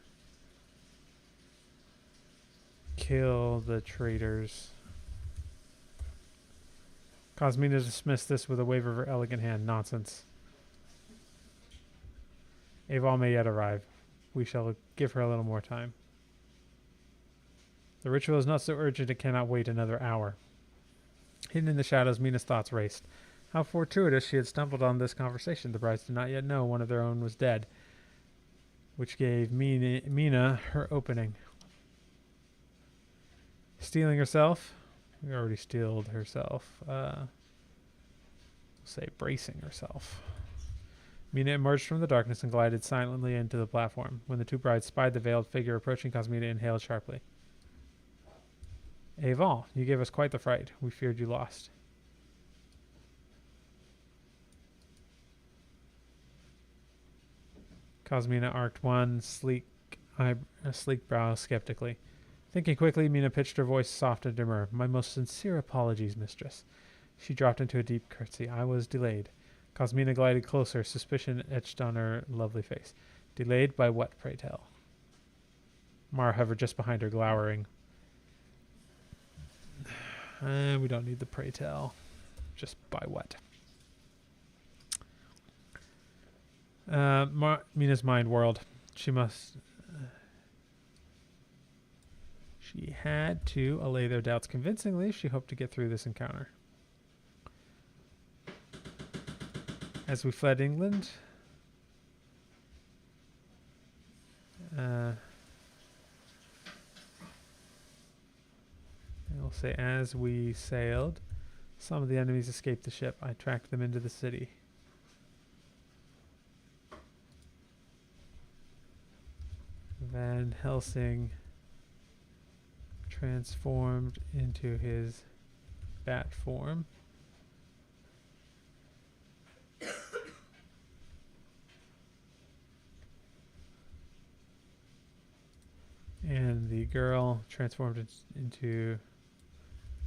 kill the traitors. Cosmina dismissed this with a wave of her elegant hand. Nonsense. Aval may yet arrive. We shall give her a little more time. The ritual is not so urgent it cannot wait another hour. Hidden in the shadows, Mina's thoughts raced. How fortuitous she had stumbled on this conversation. The brides did not yet know one of their own was dead, which gave Mina her opening. Stealing herself? We already stealed herself. Say bracing herself. Mina emerged from the darkness and glided silently into the platform. When the two brides spied the veiled figure approaching, Cosmina inhaled sharply. Aval, you gave us quite the fright. We feared you lost. Cosmina arced one sleek brow skeptically. Thinking quickly, Mina pitched her voice soft and demure. My most sincere apologies, mistress. She dropped into a deep curtsy. I was delayed. Cosmina glided closer, suspicion etched on her lovely face. Delayed by what, pray tell? Mara hovered just behind her, glowering. We don't need the pray tell. Just by what? Mina's mind whirled. She had to allay their doubts convincingly if she hoped to get through this encounter. As we fled England, I'll say as we sailed, some of the enemies escaped the ship. I tracked them into the city. Van Helsing transformed into his bat form. And the girl transformed into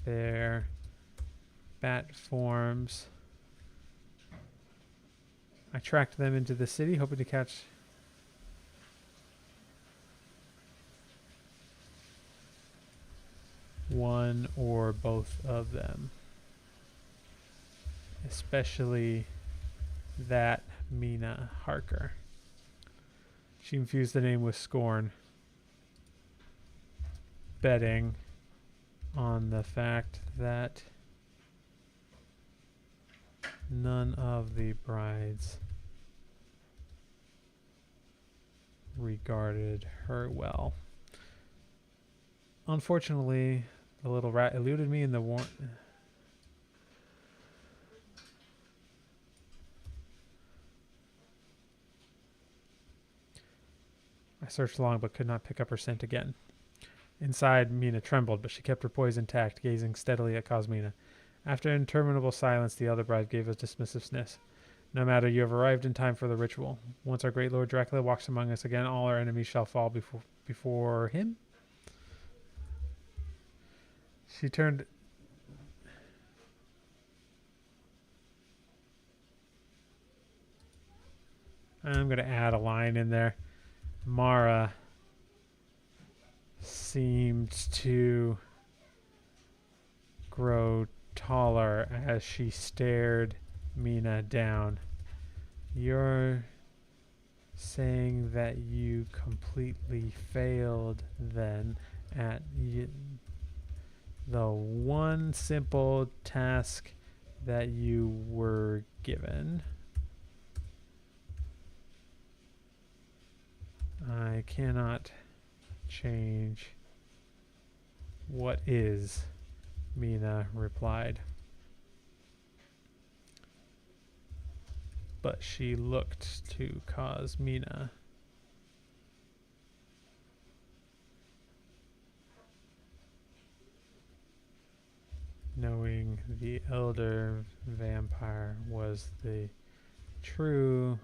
their bat forms. I tracked them into the city, hoping to catch one or both of them. Especially that Mina Harker. She infused the name with scorn, betting on the fact that none of the brides regarded her well. Unfortunately, the little rat eluded me in the I searched long but could not pick up her scent again. Inside, Mina trembled, but she kept her poise intact, gazing steadily at Cosmina. After an interminable silence, the other bride gave a dismissive sniff. No matter, you have arrived in time for the ritual. Once our great Lord Dracula walks among us again, all our enemies shall fall before him. She turned... I'm going to add a line in there. Mara seemed to grow taller as she stared Mina down. You're saying that you completely failed then at the one simple task that you were given. I cannot change what is, Mina replied. But she looked to Cosmina. Knowing the elder vampire was the true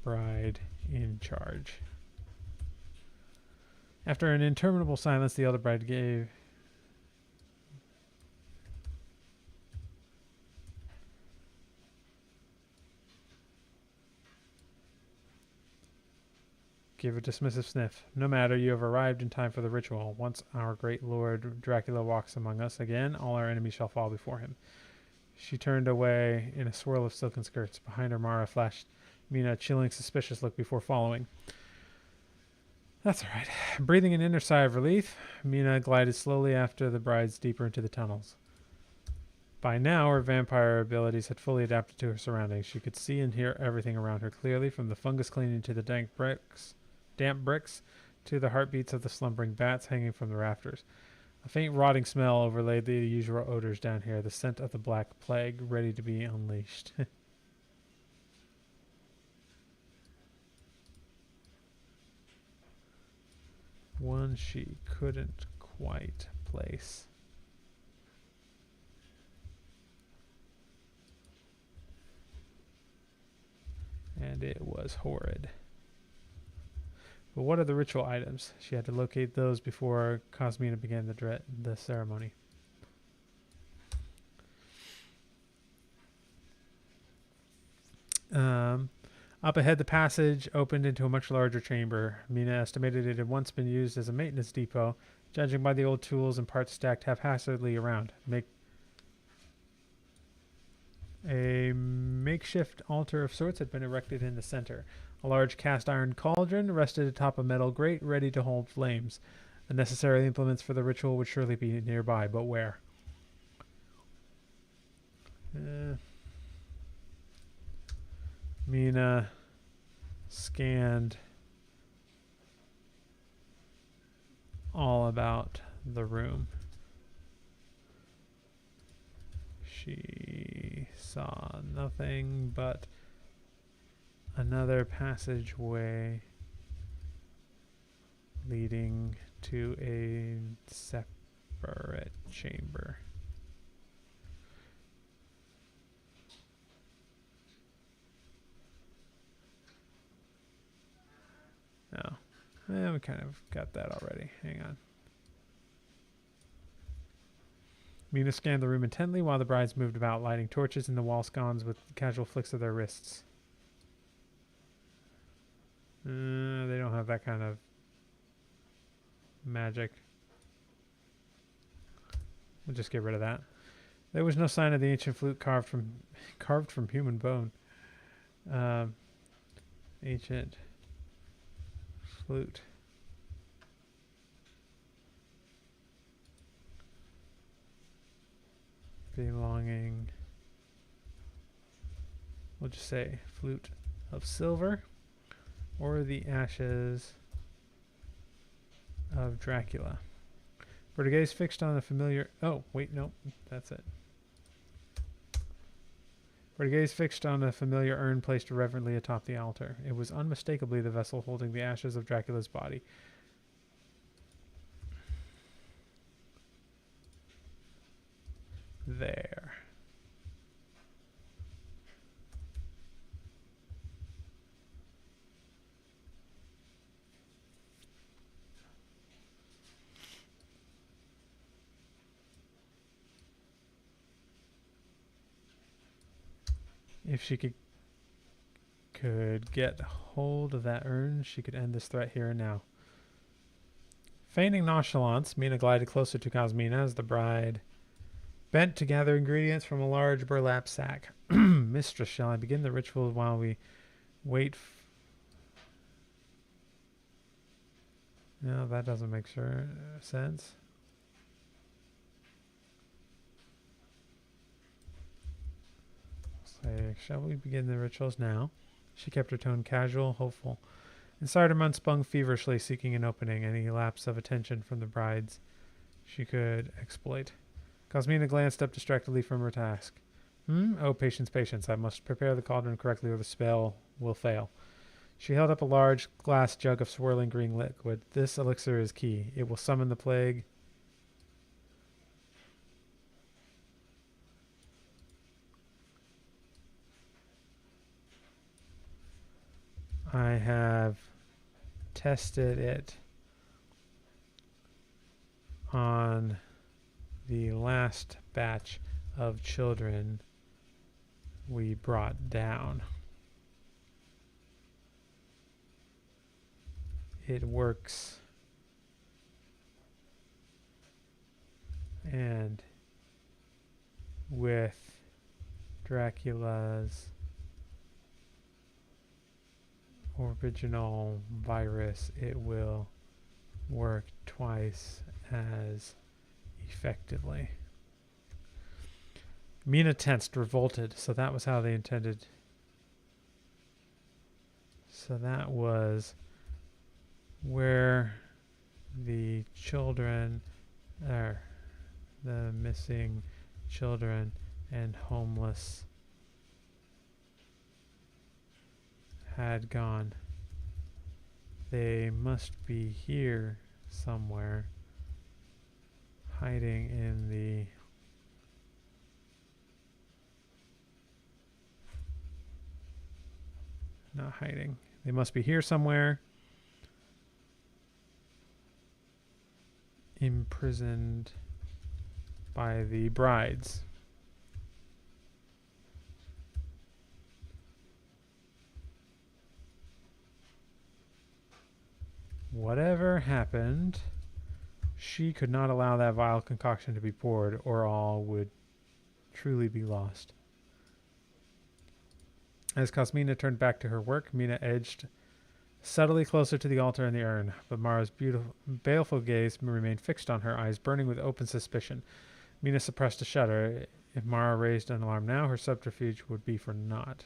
bride in charge. After an interminable silence, the elder bride gave a dismissive sniff. No matter, you have arrived in time for the ritual. Once our great lord Dracula walks among us again, all our enemies shall fall before him. She turned away in a swirl of silken skirts. Behind her, Mara flashed Mina a chilling, suspicious look before following. That's all right. Breathing an inner sigh of relief, Mina glided slowly after the brides deeper into the tunnels. By now, her vampire abilities had fully adapted to her surroundings. She could see and hear everything around her clearly, from the fungus clinging to the damp bricks to the heartbeats of the slumbering bats hanging from the rafters. A faint rotting smell overlaid the usual odors down here, the scent of the black plague ready to be unleashed. One she couldn't quite place. And it was horrid. But what are the ritual items? She had to locate those before Cosmina began the ceremony. Up ahead, the passage opened into a much larger chamber. Mina estimated it had once been used as a maintenance depot, judging by the old tools and parts stacked haphazardly around. A makeshift altar of sorts had been erected in the center. A large cast iron cauldron rested atop a metal grate ready to hold flames. The necessary implements for the ritual would surely be nearby, but where? Mina scanned all about the room. She saw nothing but another passageway leading to a separate chamber. Oh, we kind of got that already. Hang on. Mina scanned the room intently while the brides moved about, lighting torches in the wall sconces with casual flicks of their wrists. They don't have that kind of magic. We'll just get rid of that. There was no sign of the ancient flute carved from human bone. Ancient flute. Belonging, we'll just say flute of silver, or the ashes of Dracula. For the gaze fixed on the familiar, oh wait, no, that's it. For the gaze fixed on a familiar urn placed reverently atop the altar. It was unmistakably the vessel holding the ashes of Dracula's body. There. If she could get hold of that urn, she could end this threat here and now. Feigning nonchalance, Mina glided closer to Cosmina as the bride bent to gather ingredients from a large burlap sack. Mistress, shall I begin the ritual while we wait? No, that doesn't make sense. Say, shall we begin the rituals now? She kept her tone casual, hopeful. Inside her mind spun feverishly, seeking an opening, any lapse of attention from the brides she could exploit. Cosmina glanced up distractedly from her task. Oh, patience, patience. I must prepare the cauldron correctly or the spell will fail. She held up a large glass jug of swirling green liquid. This elixir is key. It will summon the plague. I have tested it on the last batch of children we brought down. It works. And with Dracula's original virus, it will work twice as effectively. Mina tensed, revolted, so that was how they intended. So that was where the children, the missing children and homeless had gone. They must be here somewhere, hiding in the not hiding. They must be here somewhere, imprisoned by the brides. Whatever happened, she could not allow that vile concoction to be poured, or all would truly be lost. As Cosmina turned back to her work, Mina edged subtly closer to the altar and the urn, but Mara's beautiful, baleful gaze remained fixed on her, eyes burning with open suspicion. Mina suppressed a shudder. If Mara raised an alarm now, her subterfuge would be for naught.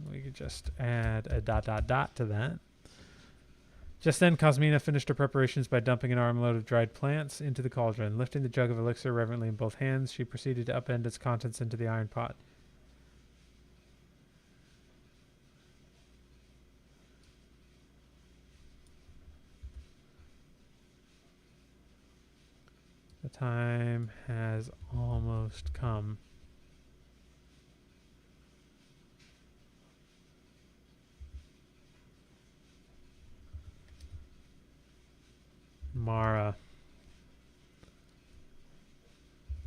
We could just add a ... to that. Just then, Cosmina finished her preparations by dumping an armload of dried plants into the cauldron. Lifting the jug of elixir reverently in both hands, she proceeded to upend its contents into the iron pot. The time has almost come. Mara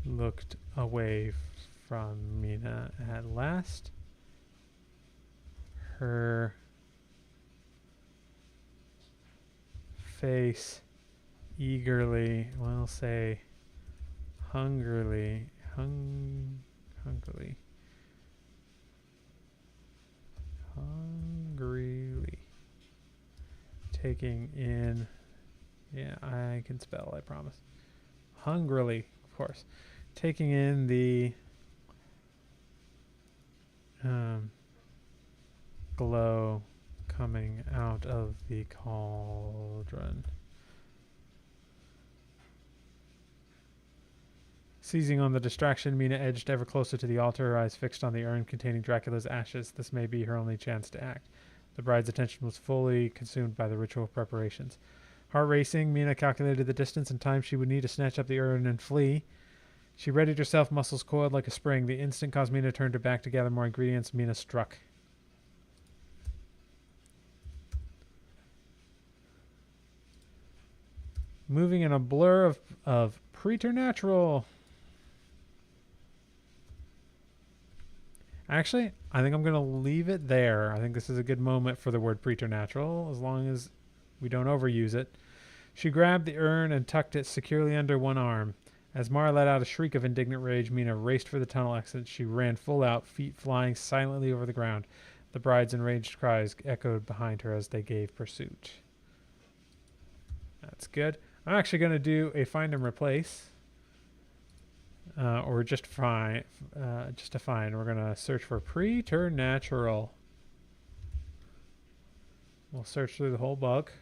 looked away from Mina at last. Her face eagerly, well, say hungrily, hungrily taking in, yeah, I can spell, I promise. Hungrily, of course, taking in the glow coming out of the cauldron. Seizing on the distraction, Mina edged ever closer to the altar, her eyes fixed on the urn containing Dracula's ashes. This may be her only chance to act. The bride's attention was fully consumed by the ritual preparations. Heart racing, Mina calculated the distance and time she would need to snatch up the urn and flee. She readied herself, muscles coiled like a spring. The instant Cosmina turned her back to gather more ingredients, Mina struck. Moving in a blur of preternatural. Actually, I think I'm going to leave it there. I think this is a good moment for the word preternatural, as long as we don't overuse it. She grabbed the urn and tucked it securely under one arm. As Mara let out a shriek of indignant rage, Mina raced for the tunnel exit. She ran full out, feet flying silently over the ground. The bride's enraged cries echoed behind her as they gave pursuit. That's good. I'm actually going to do a find and replace, or just find. Just to find. We're going to search for preternatural. We'll search through the whole book.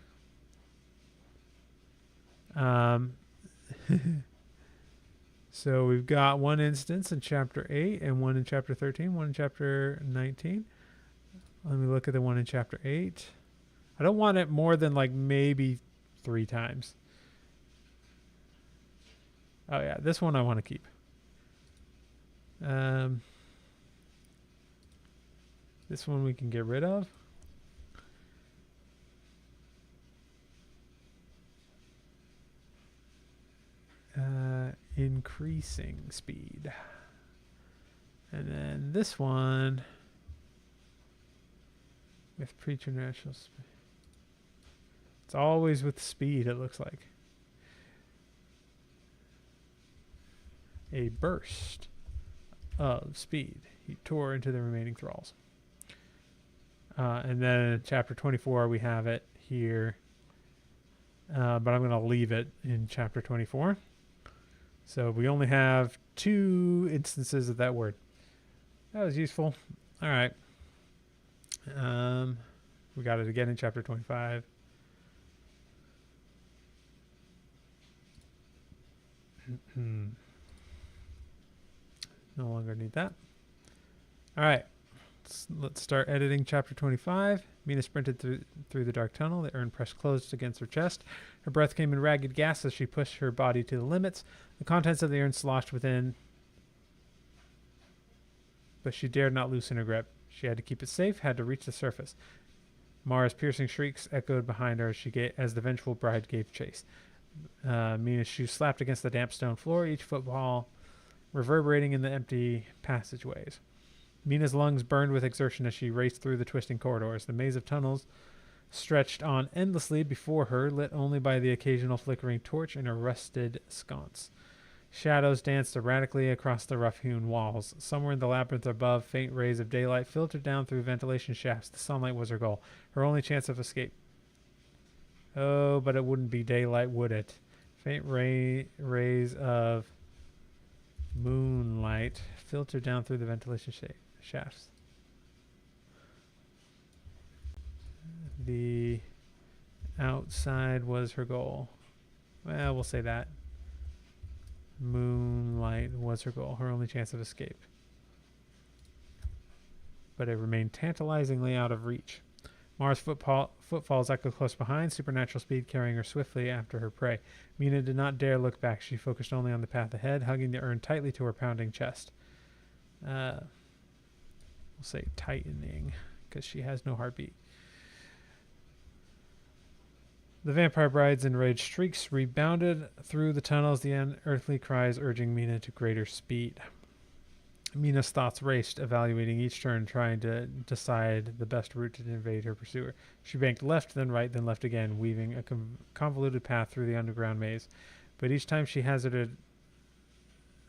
So we've got one instance in chapter 8 and one in chapter 13, one in chapter 19. Let me look at the one in chapter 8. I don't want it more than like maybe 3 times. Oh yeah, this one I want to keep. This one we can get rid of. Increasing speed. And then this one with preternatural speed. It's always with speed, it looks like. A burst of speed. He tore into the remaining thralls. And then in chapter 24, we have it here. But I'm going to leave it in chapter 24. So we only have 2 instances of that word. That was useful. All right. We got it again in chapter 25. No longer need that. All right. Let's start editing chapter 25. Mina sprinted through the dark tunnel. The urn pressed closed against her chest. Her breath came in ragged gasps as she pushed her body to the limits. The contents of the urn sloshed within, but she dared not loosen her grip. She had to keep it safe, had to reach the surface. Mara's piercing shrieks echoed behind her as the vengeful bride gave chase. Mina's shoes slapped against the damp stone floor, each footfall reverberating in the empty passageways. Mina's lungs burned with exertion as she raced through the twisting corridors. The maze of tunnels stretched on endlessly before her, lit only by the occasional flickering torch in a rusted sconce. Shadows danced erratically across the rough-hewn walls. Somewhere in the labyrinth above, faint rays of daylight filtered down through ventilation shafts. The sunlight was her goal, her only chance of escape. Oh, but it wouldn't be daylight, would it? Faint rays of moonlight filtered down through the ventilation shafts. The outside was her goal. Well, we'll say that. Moonlight was her goal, her only chance of escape. But it remained tantalizingly out of reach. Mara's footfalls echoed close behind, supernatural speed carrying her swiftly after her prey. Mina did not dare look back. She focused only on the path ahead, hugging the urn tightly to her pounding chest. We'll say tightening, because she has no heartbeat. The vampire bride's enraged shrieks rebounded through the tunnels, the unearthly cries urging Mina to greater speed. Mina's thoughts raced, evaluating each turn, trying to decide the best route to invade her pursuer. She banked left, then right, then left again, weaving a convoluted path through the underground maze. But each time she hazarded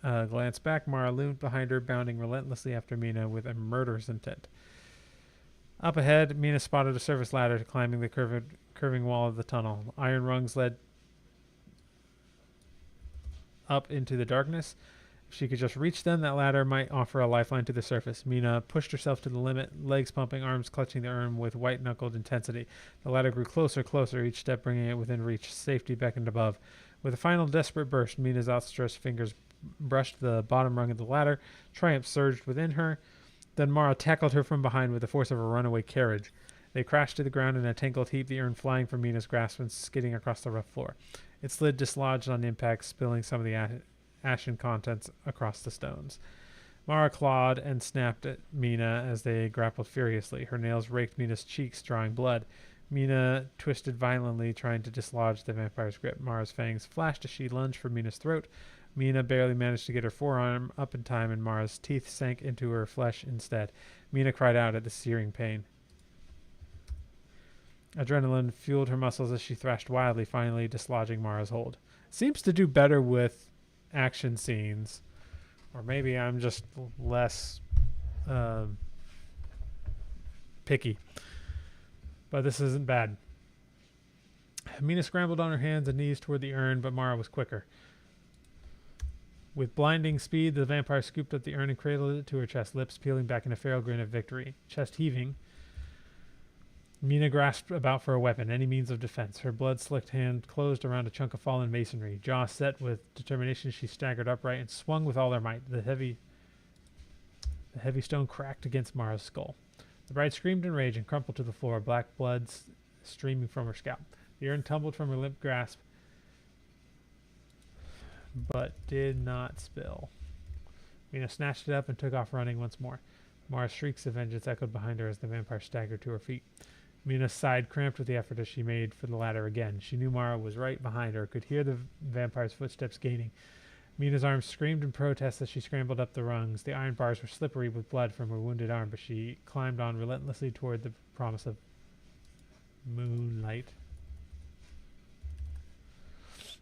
a glance back, Mara loomed behind her, bounding relentlessly after Mina with a murderous intent. Up ahead, Mina spotted a surface ladder climbing the curving wall of the tunnel. Iron rungs led up into the darkness. If she could just reach them, that ladder might offer a lifeline to the surface. Mina pushed herself to the limit, legs pumping, arms clutching the urn with white-knuckled intensity. The ladder grew closer, each step bringing it within reach. Safety beckoned above. With a final desperate burst, Mina's outstretched fingers brushed the bottom rung of the ladder. Triumph surged within her. Then Mara tackled her from behind with the force of a runaway carriage. They crashed to the ground in a tangled heap, the urn flying from Mina's grasp and skidding across the rough floor. Its lid dislodged on impact, spilling some of the ashen contents across the stones. Mara clawed and snapped at Mina as they grappled furiously. Her nails raked Mina's cheeks, drawing blood. Mina twisted violently, trying to dislodge the vampire's grip. Mara's fangs flashed as she lunged for Mina's throat. Mina barely managed to get her forearm up in time, and Mara's teeth sank into her flesh instead. Mina cried out at the searing pain. Adrenaline fueled her muscles as she thrashed wildly, finally dislodging Mara's hold. Seems to do better with action scenes, or maybe I'm just less picky, but this isn't bad. Mina scrambled on her hands and knees toward the urn, but Mara was quicker. With blinding speed, the vampire scooped up the urn and cradled it to her chest, lips peeling back in a feral grin of victory. Chest heaving, Mina grasped about for a weapon, any means of defense. Her blood-slicked hand closed around a chunk of fallen masonry. Jaw set with determination, she staggered upright and swung with all her might. The heavy stone cracked against Mara's skull. The bride screamed in rage and crumpled to the floor, black blood streaming from her scalp. The urn tumbled from her limp grasp, but did not spill. Mina snatched it up and took off running once more. Mara's shrieks of vengeance echoed behind her as the vampire staggered to her feet. Mina's side cramped with the effort as she made for the ladder again. She knew Mara was right behind her, could hear the vampire's footsteps gaining. Mina's arms screamed in protest as she scrambled up the rungs. The iron bars were slippery with blood from her wounded arm, but she climbed on relentlessly toward the promise of moonlight.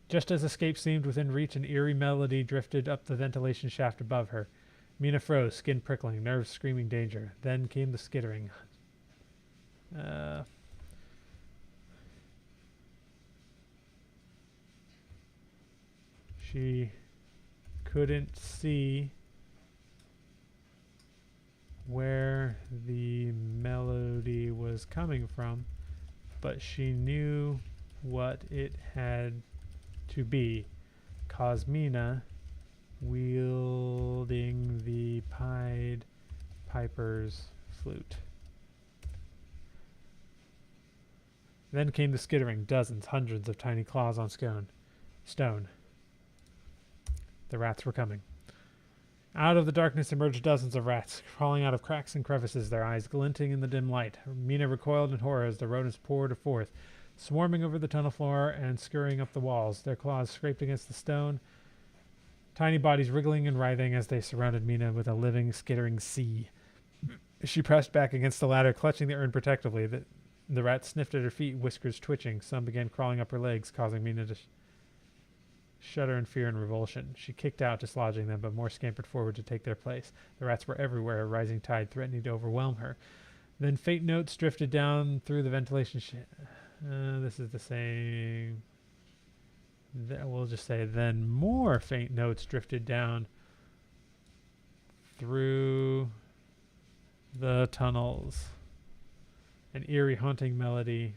Just as escape seemed within reach, an eerie melody drifted up the ventilation shaft above her. Mina froze, skin prickling, nerves screaming danger. Then came the skittering. She couldn't see where the melody was coming from, but she knew what it had to be. Cosmina wielding the Pied Piper's flute. Then came the skittering, dozens, hundreds of tiny claws on stone. The rats were coming. Out of the darkness emerged dozens of rats, crawling out of cracks and crevices, their eyes glinting in the dim light. Mina recoiled in horror as the rodents poured forth, swarming over the tunnel floor and scurrying up the walls. Their claws scraped against the stone, tiny bodies wriggling and writhing as they surrounded Mina with a living, skittering sea. She pressed back against the ladder, clutching the urn protectively. The rats sniffed at her feet, whiskers twitching. Some began crawling up her legs, causing Mina to shudder in fear and revulsion. She kicked out, dislodging them, but more scampered forward to take their place. The rats were everywhere, a rising tide threatening to overwhelm her. Then faint notes drifted down through the ventilation. This is the same. We'll just say then more faint notes drifted down through the tunnels. An eerie, haunting melody.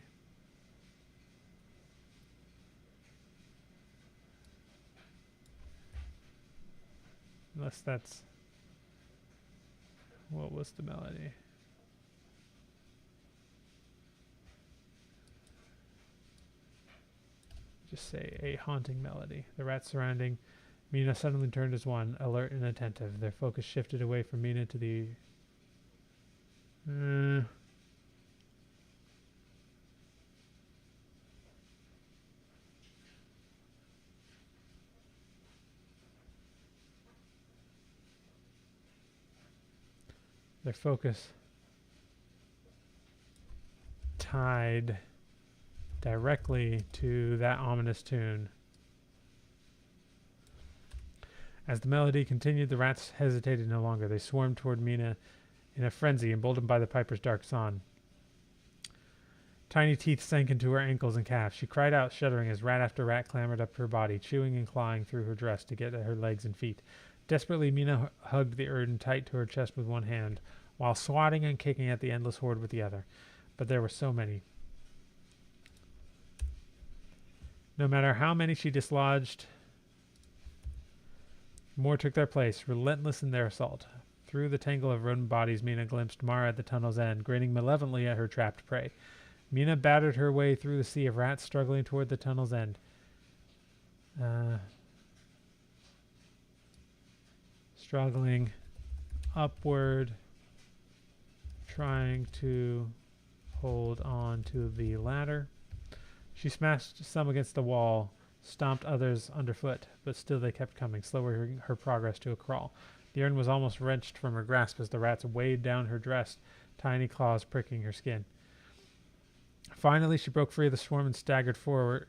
Unless that's... What was the melody? Just say a haunting melody. The rats surrounding Mina suddenly turned as one, alert and attentive. Their focus shifted away from Mina to the... Their focus tied directly to that ominous tune. As the melody continued, the rats hesitated no longer. They swarmed toward Mina in a frenzy, emboldened by the piper's dark song. Tiny teeth sank into her ankles and calves. She cried out, shuddering, as rat after rat clambered up her body, chewing and clawing through her dress to get at her legs and feet. Desperately, Mina hugged the urn tight to her chest with one hand, while swatting and kicking at the endless horde with the other. But there were so many. No matter how many she dislodged, more took their place, relentless in their assault. Through the tangle of rodent bodies, Mina glimpsed Mara at the tunnel's end, grinning malevolently at her trapped prey. Mina battered her way through the sea of rats struggling toward the tunnel's end. Struggling upward, trying to hold on to the ladder. She smashed some against the wall, stomped others underfoot, but still they kept coming, slowing her progress to a crawl. The urn was almost wrenched from her grasp as the rats weighed down her dress, tiny claws pricking her skin. Finally, she broke free of the swarm and staggered forward.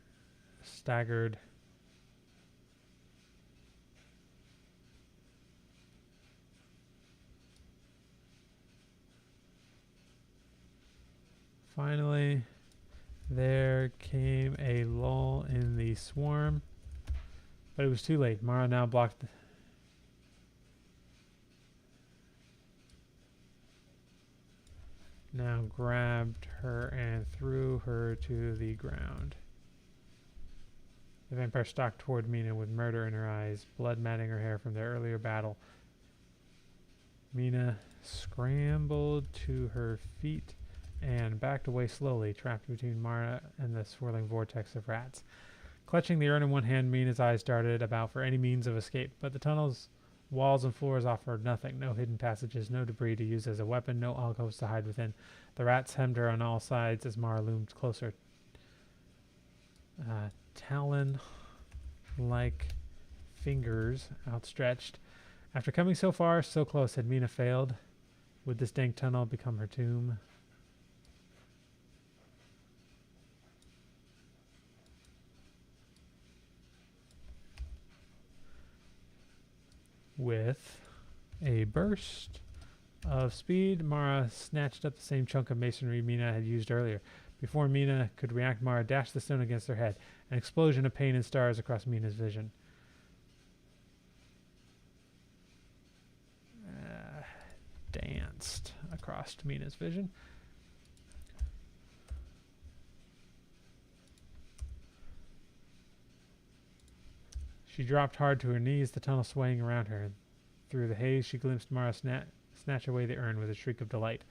Finally, There came a lull in the swarm, but it was too late. Mara now blocked. Now grabbed her and threw her to the ground. The vampire stalked toward Mina with murder in her eyes, blood matting her hair from their earlier battle. Mina scrambled to her feet and backed away slowly, trapped between Mara and the swirling vortex of rats. Clutching the urn in one hand, Mina's eyes darted about for any means of escape, but the tunnel's walls and floors offered nothing. No hidden passages, no debris to use as a weapon, no alcoves to hide within. The rats hemmed her on all sides as Mara loomed closer. Talon-like fingers outstretched. After coming so far, so close, had Mina failed? Would this dank tunnel become her tomb? With a burst of speed, Mara snatched up the same chunk of masonry Mina had used earlier. Before Mina could react, Mara dashed the stone against her head, an explosion of pain and stars across Mina's vision. Danced across Mina's vision. She dropped hard to her knees, the tunnel swaying around her. Through the haze, she glimpsed Mara snatch away the urn with a shriek of delight.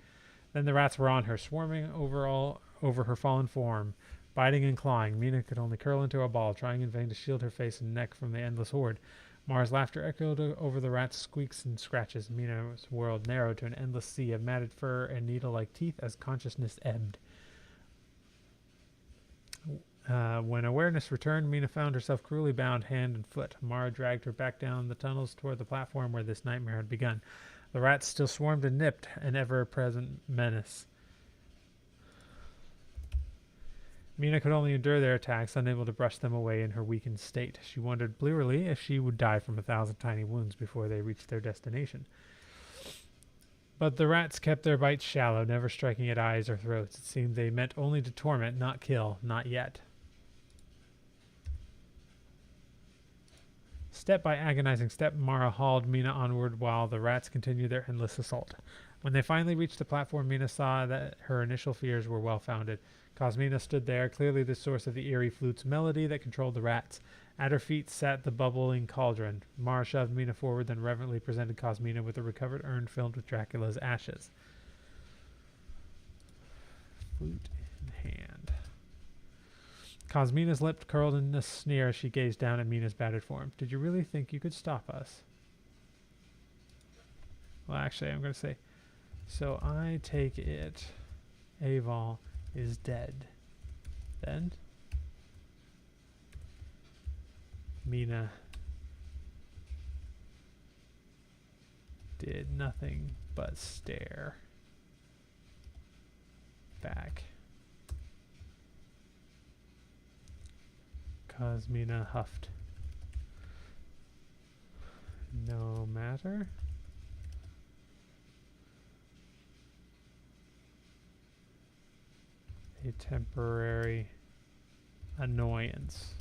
Then the rats were on her, swarming over her fallen form, biting and clawing. Mina could only curl into a ball, trying in vain to shield her face and neck from the endless horde. Mara's laughter echoed over the rats' squeaks and scratches. Mina's world narrowed to an endless sea of matted fur and needle-like teeth as consciousness ebbed. When awareness returned, Mina found herself cruelly bound hand and foot. Mara dragged her back down the tunnels toward the platform where this nightmare had begun. The rats still swarmed and nipped, an ever-present menace. Mina could only endure their attacks, unable to brush them away in her weakened state. She wondered blearily if she would die from 1,000 tiny wounds before they reached their destination. But the rats kept their bites shallow, never striking at eyes or throats. It seemed they meant only to torment, not kill, not yet. Step by agonizing step, Mara hauled Mina onward while the rats continued their endless assault. When they finally reached the platform, Mina saw that her initial fears were well-founded. Cosmina stood there, clearly the source of the eerie flute's melody that controlled the rats. At her feet sat the bubbling cauldron. Mara shoved Mina forward, then reverently presented Cosmina with a recovered urn filled with Dracula's ashes. Flute in hand. Cosmina's lip curled in a sneer as she gazed down at Mina's battered form. Did you really think you could stop us? Well, actually, I'm going to say, so I take it Aval is dead. Then Mina did nothing but stare back. Cosmina huffed. No matter. A temporary annoyance.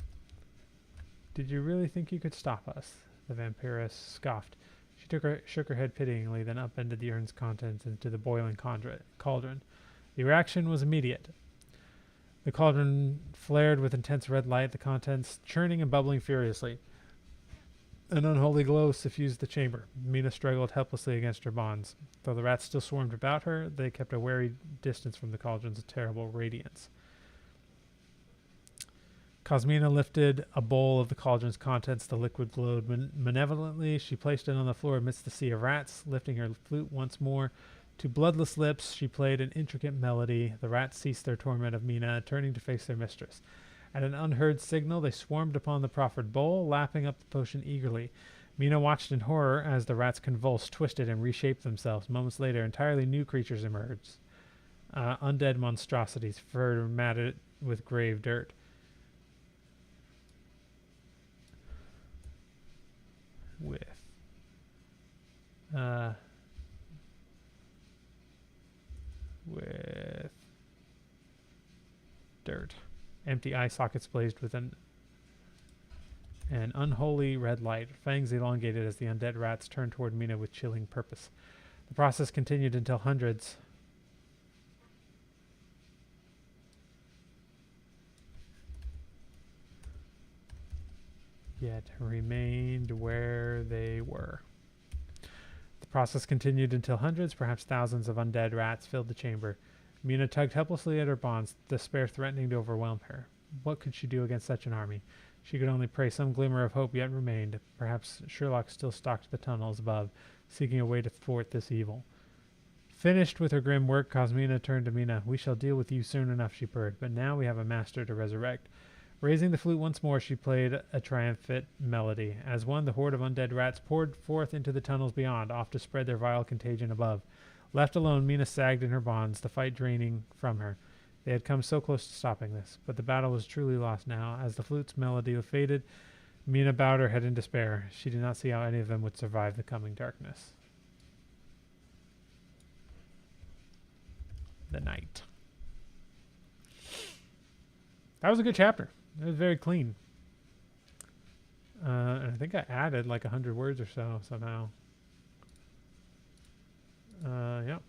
Did you really think you could stop us? The vampiress scoffed. She shook her head pityingly, then upended the urn's contents into the boiling cauldron. The reaction was immediate. The cauldron flared with intense red light, the contents churning and bubbling furiously. An unholy glow suffused the chamber. Mina struggled helplessly against her bonds. Though the rats still swarmed about her, they kept a wary distance from the cauldron's terrible radiance. Cosmina lifted a bowl of the cauldron's contents. The liquid glowed malevolently. She placed it on the floor amidst the sea of rats, lifting her flute once more. To bloodless lips, she played an intricate melody. The rats ceased their torment of Mina, turning to face their mistress. At an unheard signal, they swarmed upon the proffered bowl, lapping up the potion eagerly. Mina watched in horror as the rats convulsed, twisted, and reshaped themselves. Moments later, entirely new creatures emerged. Undead monstrosities, fur matted with grave dirt. With Dirt. Empty eye sockets blazed with an unholy red light. Fangs elongated as the undead rats turned toward Mina with chilling purpose. The process continued until hundreds yet remained where they were. The process continued until hundreds, perhaps thousands of undead rats filled the chamber. Mina tugged helplessly at her bonds, despair threatening to overwhelm her. What could she do against such an army? She could only pray some glimmer of hope yet remained. Perhaps Sherlock still stalked the tunnels above, seeking a way to thwart this evil. Finished with her grim work, Cosmina turned to Mina. We shall deal with you soon enough, she purred, but now we have a master to resurrect. Raising the flute once more, she played a triumphant melody. As one, the horde of undead rats poured forth into the tunnels beyond, off to spread their vile contagion above. Left alone, Mina sagged in her bonds, the fight draining from her. They had come so close to stopping this, but the battle was truly lost now. As the flute's melody faded, Mina bowed her head in despair. She did not see how any of them would survive the coming darkness. The night. That was a good chapter. It was very clean. And I think I added like 100 words or so somehow. Yep.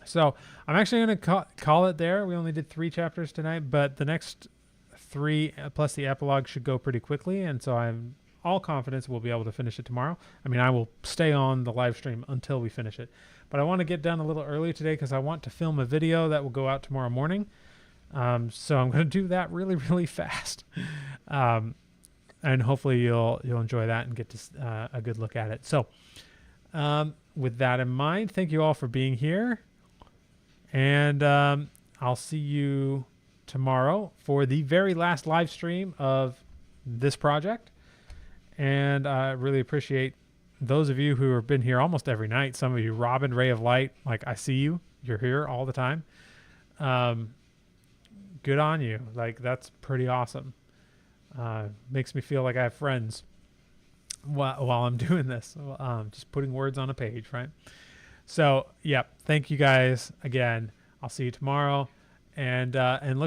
So I'm actually going to call it there. We only did 3 chapters tonight, but the next 3 plus the epilogue should go pretty quickly. And so I'm all confidence we'll be able to finish it tomorrow. I mean, I will stay on the live stream until we finish it, but I want to get done a little early today because I want to film a video that will go out tomorrow morning. So I'm going to do that really, really fast. And hopefully you'll enjoy that and get to a good look at it. So, with that in mind, thank you all for being here. And I'll see you tomorrow for the very last live stream of this project. And I really appreciate those of you who have been here almost every night. Some of you, Robin, Ray of Light, like I see you. You're here all the time. Good on you. Like, that's pretty awesome. Makes me feel like I have friends while I'm doing this. Just putting words on a page, right? So, yeah, thank you guys again. I'll see you tomorrow, and look